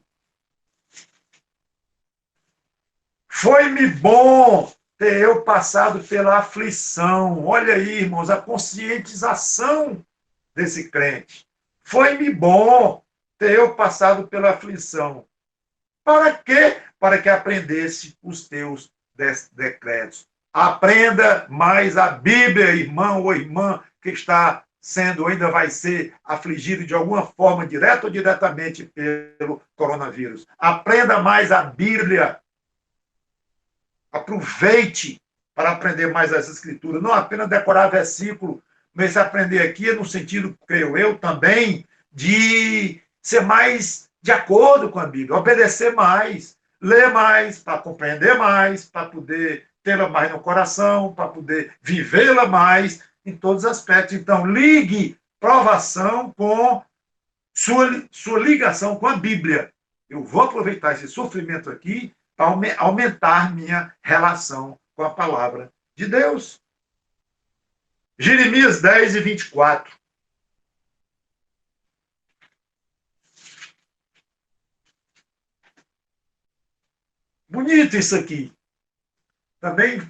Foi-me bom ter eu passado pela aflição. Olha aí, irmãos, a conscientização desse crente. Foi-me bom ter eu passado pela aflição. Para quê? Para que aprendesse os teus decretos. Aprenda mais a Bíblia, irmão ou irmã, que está sendo, ainda vai ser afligido de alguma forma, direta ou diretamente, pelo coronavírus. Aprenda mais a Bíblia. Aproveite para aprender mais as Escrituras. Não apenas decorar versículo, mas aprender aqui no sentido, creio eu, também, de ser mais de acordo com a Bíblia, obedecer mais, ler mais, para compreender mais, para poder tê-la mais no coração, para poder vivê-la mais em todos os aspectos. Então, ligue provação com sua ligação com a Bíblia. Eu vou aproveitar esse sofrimento aqui para aumentar minha relação com a palavra de Deus. Jeremias 10 e 24. Bonito isso aqui. Também,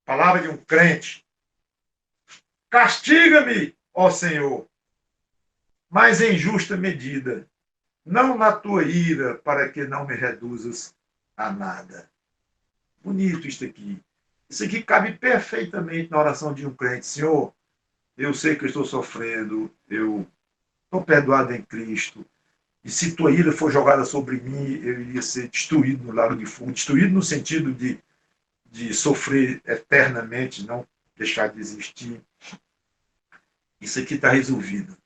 palavra de um crente. Castiga-me, ó Senhor, mas em justa medida, não na tua ira, para que não me reduzas a nada. Bonito isso aqui. Isso aqui cabe perfeitamente na oração de um crente. Senhor, eu sei que eu estou sofrendo, eu estou perdoado em Cristo, e se tua ira for jogada sobre mim, eu iria ser destruído no lago de fogo. Destruído no sentido de sofrer eternamente, não deixar de existir. Isso aqui está resolvido.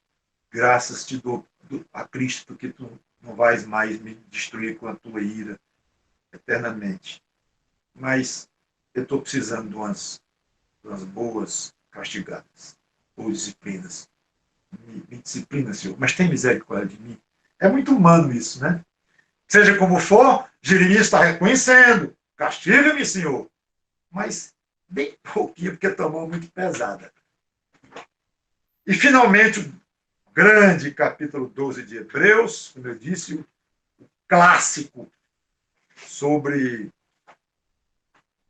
Graças te dou a Cristo, porque tu não vais mais me destruir com a tua ira eternamente. Mas eu estou precisando de umas boas castigadas, ou disciplinas. Me disciplina, Senhor, mas tem misericórdia de mim. É muito humano isso, né? Seja como for, Jeremias está reconhecendo. Castiga-me, Senhor. Mas bem pouquinho, porque tomou muito pesada. E, finalmente, o grande capítulo 12 de Hebreus, como eu disse, o clássico sobre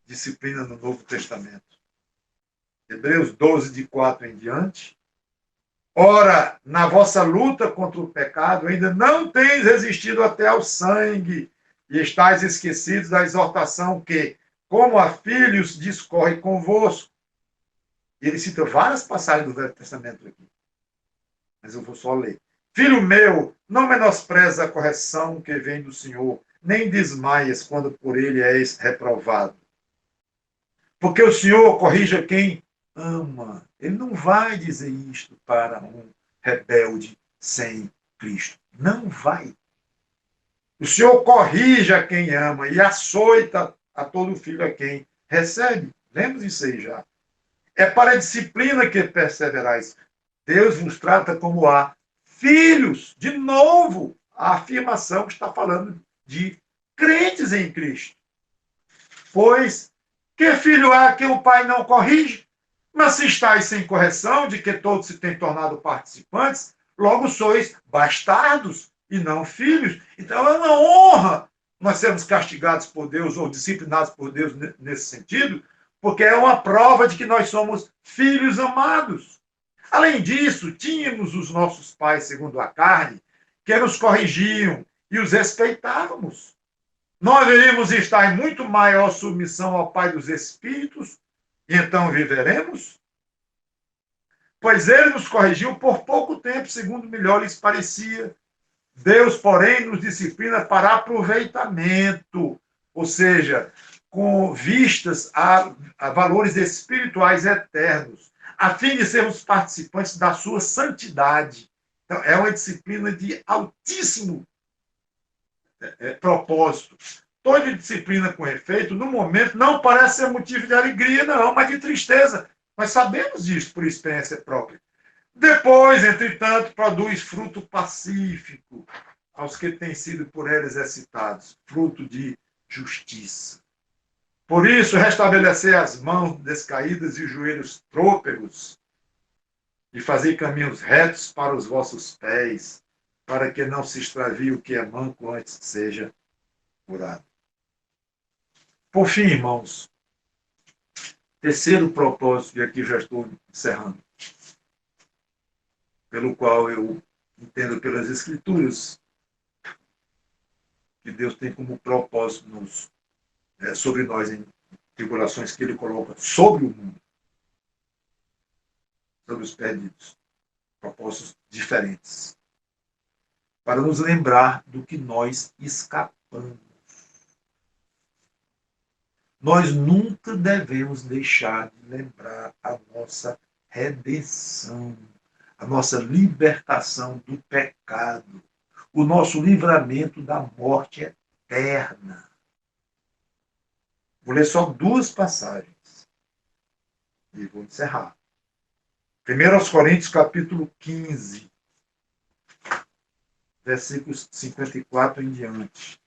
disciplina no Novo Testamento. Hebreus 12, de 4 em diante. Ora, na vossa luta contra o pecado, ainda não tens resistido até ao sangue, e estáis esquecidos da exortação que, como a filhos, discorre convosco. Ele cita várias passagens do Velho Testamento aqui, mas eu vou só ler. Filho meu, não menospreza a correção que vem do Senhor, nem desmaias quando por ele és reprovado. Porque o Senhor corrige quem ama. Ele não vai dizer isto para um rebelde sem Cristo. Não vai. O Senhor corrige a quem ama e açoita a todo filho a quem recebe. Lembra disso aí já. É para a disciplina que perseverais. Deus vos trata como a filhos. De novo, a afirmação que está falando de crentes em Cristo. Pois, que filho há que o pai não corrige? Mas se estáis sem correção, de que todos se têm tornado participantes, logo sois bastardos e não filhos. Então é uma honra nós sermos castigados por Deus ou disciplinados por Deus nesse sentido, porque é uma prova de que nós somos filhos amados. Além disso, tínhamos os nossos pais, segundo a carne, que nos corrigiam e os respeitávamos. Nós deveríamos estar em muito maior submissão ao Pai dos Espíritos, e então viveremos? Pois ele nos corrigiu por pouco tempo, segundo melhor lhes parecia. Deus, porém, nos disciplina para aproveitamento, ou seja, com vistas a valores espirituais eternos, a fim de sermos participantes da sua santidade. Então, é uma disciplina de altíssimo propósito. Toda disciplina com efeito, no momento, não parece ser motivo de alegria, não, mas de tristeza. Nós sabemos disso por experiência própria. Depois, entretanto, produz fruto pacífico aos que têm sido por ela exercitados, fruto de justiça. Por isso, restabelecer as mãos descaídas e os joelhos trôpegos, e fazer caminhos retos para os vossos pés, para que não se extravie o que é manco antes seja curado. Por fim, irmãos, terceiro propósito, e aqui já estou encerrando, pelo qual eu entendo pelas Escrituras que Deus tem como propósito sobre nós em tribulações que Ele coloca sobre o mundo, sobre os perdidos. Propósitos diferentes. Para nos lembrar do que nós escapamos. Nós nunca devemos deixar de lembrar a nossa redenção, a nossa libertação do pecado, o nosso livramento da morte eterna. Vou ler só duas passagens e vou encerrar. 1 Coríntios, capítulo 15, versículos 54 em diante.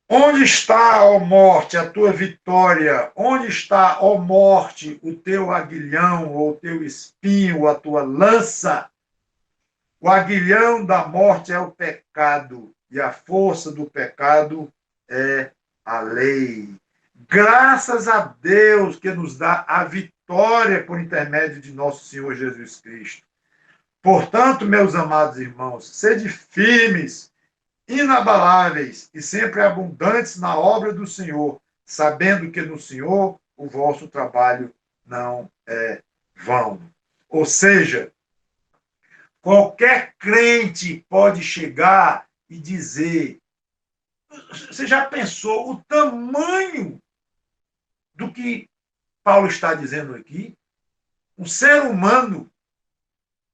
Onde está, ó morte, a tua vitória? Onde está, ó morte, o teu aguilhão, ou o teu espinho, a tua lança? O aguilhão da morte é o pecado, e a força do pecado é a lei. Graças a Deus que nos dá a vitória por intermédio de nosso Senhor Jesus Cristo. Portanto, meus amados irmãos, sede firmes, inabaláveis e sempre abundantes na obra do Senhor, sabendo que no Senhor o vosso trabalho não é vão. Ou seja, qualquer crente pode chegar e dizer: você já pensou o tamanho do que Paulo está dizendo aqui? Um ser humano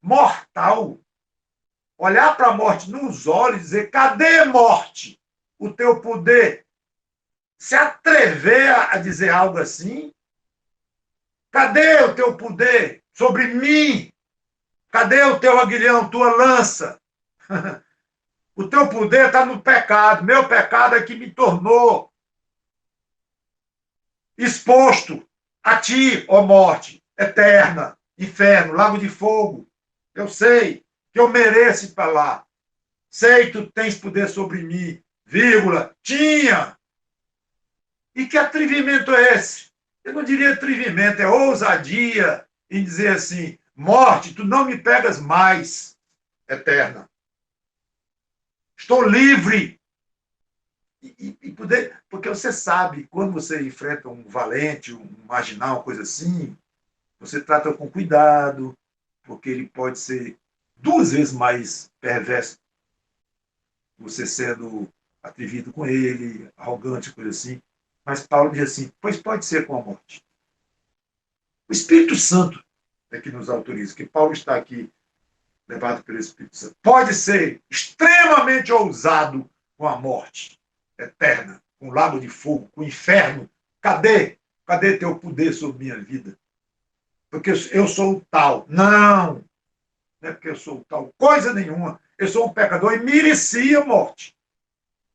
mortal olhar para a morte nos olhos e dizer: cadê, morte, o teu poder? Se atrever a dizer algo assim? Cadê o teu poder sobre mim? Cadê o teu aguilhão, tua lança? O teu poder está no pecado. Meu pecado é que me tornou exposto a ti, ó morte eterna, inferno, lago de fogo. Eu sei que eu mereço ir para lá. Sei que tu tens poder sobre mim, vírgula, tinha. E que atrevimento é esse? Eu não diria atrevimento, é ousadia em dizer assim: morte, tu não me pegas mais, eterna. Estou livre. E poder, porque você sabe, quando você enfrenta um valente, um marginal, uma coisa assim, você trata com cuidado, porque ele pode ser duas vezes mais perverso, você sendo atrevido com ele, arrogante, coisa assim. Mas Paulo diz assim: pois pode ser com a morte. O Espírito Santo é que nos autoriza, que Paulo está aqui levado pelo Espírito Santo. Pode ser extremamente ousado com a morte eterna, com o lago de fogo, com o inferno. Cadê? Cadê teu poder sobre minha vida? Porque eu sou o tal. Não! Não é porque eu sou o tal. Coisa nenhuma. Eu sou um pecador e merecia a morte.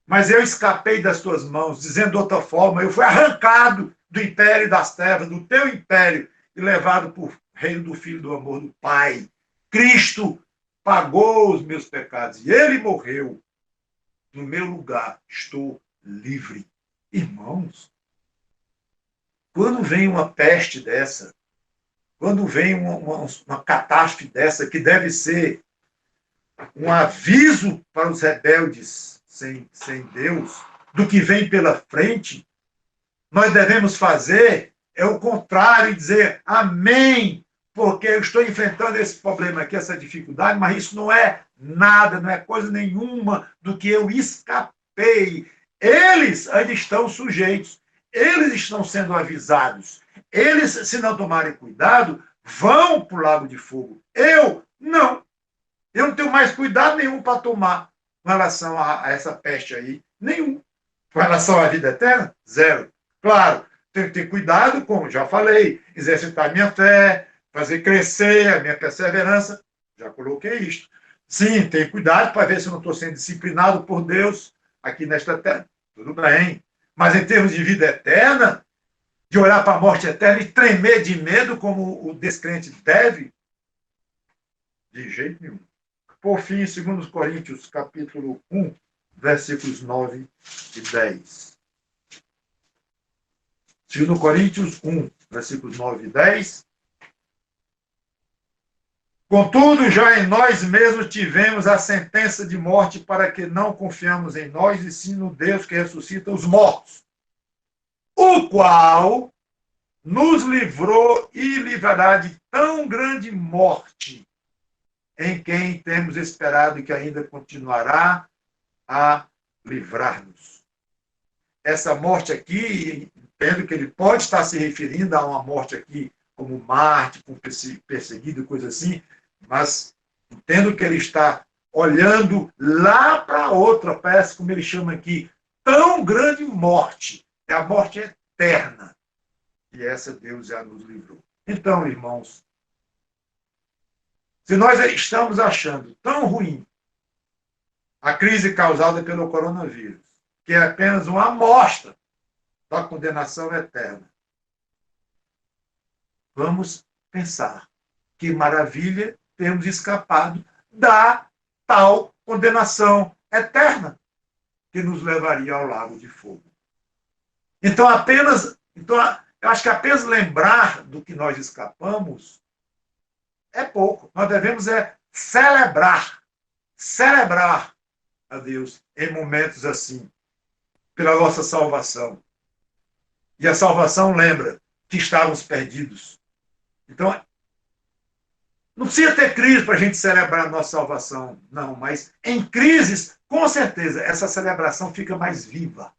Mas eu escapei das tuas mãos, dizendo de outra forma, eu fui arrancado do império das trevas, do teu império, e levado por reino do Filho do amor do Pai. Cristo pagou os meus pecados e ele morreu. No meu lugar, estou livre. Irmãos, quando vem uma peste dessa, quando vem uma catástrofe dessa, que deve ser um aviso para os rebeldes sem Deus, do que vem pela frente, nós devemos fazer o contrário e dizer amém, porque eu estou enfrentando esse problema aqui, essa dificuldade, mas isso não é nada, não é coisa nenhuma do que eu escapei. Eles ainda estão sujeitos, eles estão sendo avisados. Eles, se não tomarem cuidado, vão para o lago de fogo. Eu não. Eu não tenho mais cuidado nenhum para tomar. Com relação a essa peste aí, nenhum. Com relação à vida eterna, zero. Claro, tenho que ter cuidado, como já falei, exercitar a minha fé, fazer crescer a minha perseverança. Já coloquei isto. Sim, tenho cuidado para ver se eu não estou sendo disciplinado por Deus aqui nesta terra. Tudo bem. Mas em termos de vida eterna, de olhar para a morte eterna e tremer de medo como o descrente deve, de jeito nenhum. Por fim, 2 Coríntios, capítulo 1, versículos 9 e 10. 2 Coríntios 1, versículos 9 e 10. Contudo, já em nós mesmos tivemos a sentença de morte para que não confiamos em nós e sim no Deus que ressuscita os mortos, o qual nos livrou e livrará de tão grande morte, em quem temos esperado que ainda continuará a livrar-nos. Essa morte aqui, entendo que ele pode estar se referindo a uma morte aqui como Marte, como perseguido, coisa assim, mas entendo que ele está olhando lá para outra, parece como ele chama aqui, tão grande morte, é a morte eterna. E essa Deus já nos livrou. Então, irmãos, se nós estamos achando tão ruim a crise causada pelo coronavírus, que é apenas uma amostra da condenação eterna, vamos pensar que maravilha termos escapado da tal condenação eterna que nos levaria ao lago de fogo. Então, eu acho que apenas lembrar do que nós escapamos é pouco. Nós devemos celebrar a Deus em momentos assim, pela nossa salvação. E a salvação lembra que estávamos perdidos. Então, não precisa ter crise para a gente celebrar a nossa salvação, não, mas em crises, com certeza, essa celebração fica mais viva,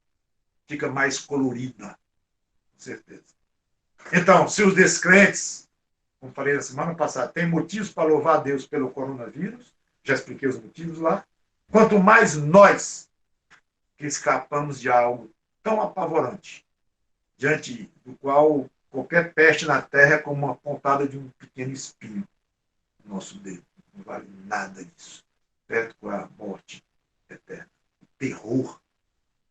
fica mais colorida, com certeza. Então, se os descrentes, como falei na semana passada, têm motivos para louvar a Deus pelo coronavírus, já expliquei os motivos lá, quanto mais nós que escapamos de algo tão apavorante, diante do qual qualquer peste na terra é como uma pontada de um pequeno espinho no nosso dedo. Não vale nada disso, perto com a morte eterna, o terror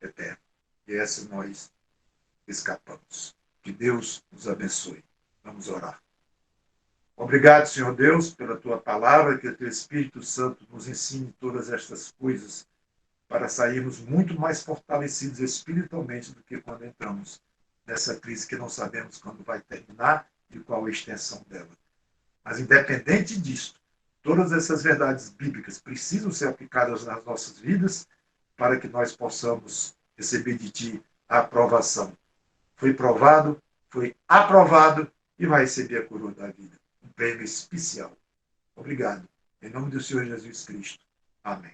eterno. E essa nós escapamos. Que Deus nos abençoe. Vamos orar. Obrigado, Senhor Deus, pela tua palavra, que o teu Espírito Santo nos ensine todas estas coisas para sairmos muito mais fortalecidos espiritualmente do que quando entramos nessa crise que não sabemos quando vai terminar e qual a extensão dela. Mas, independente disso, todas essas verdades bíblicas precisam ser aplicadas nas nossas vidas para que nós possamos receber de ti a aprovação. Foi provado, foi aprovado e vai receber a coroa da vida. Um prêmio especial. Obrigado. Em nome do Senhor Jesus Cristo. Amém.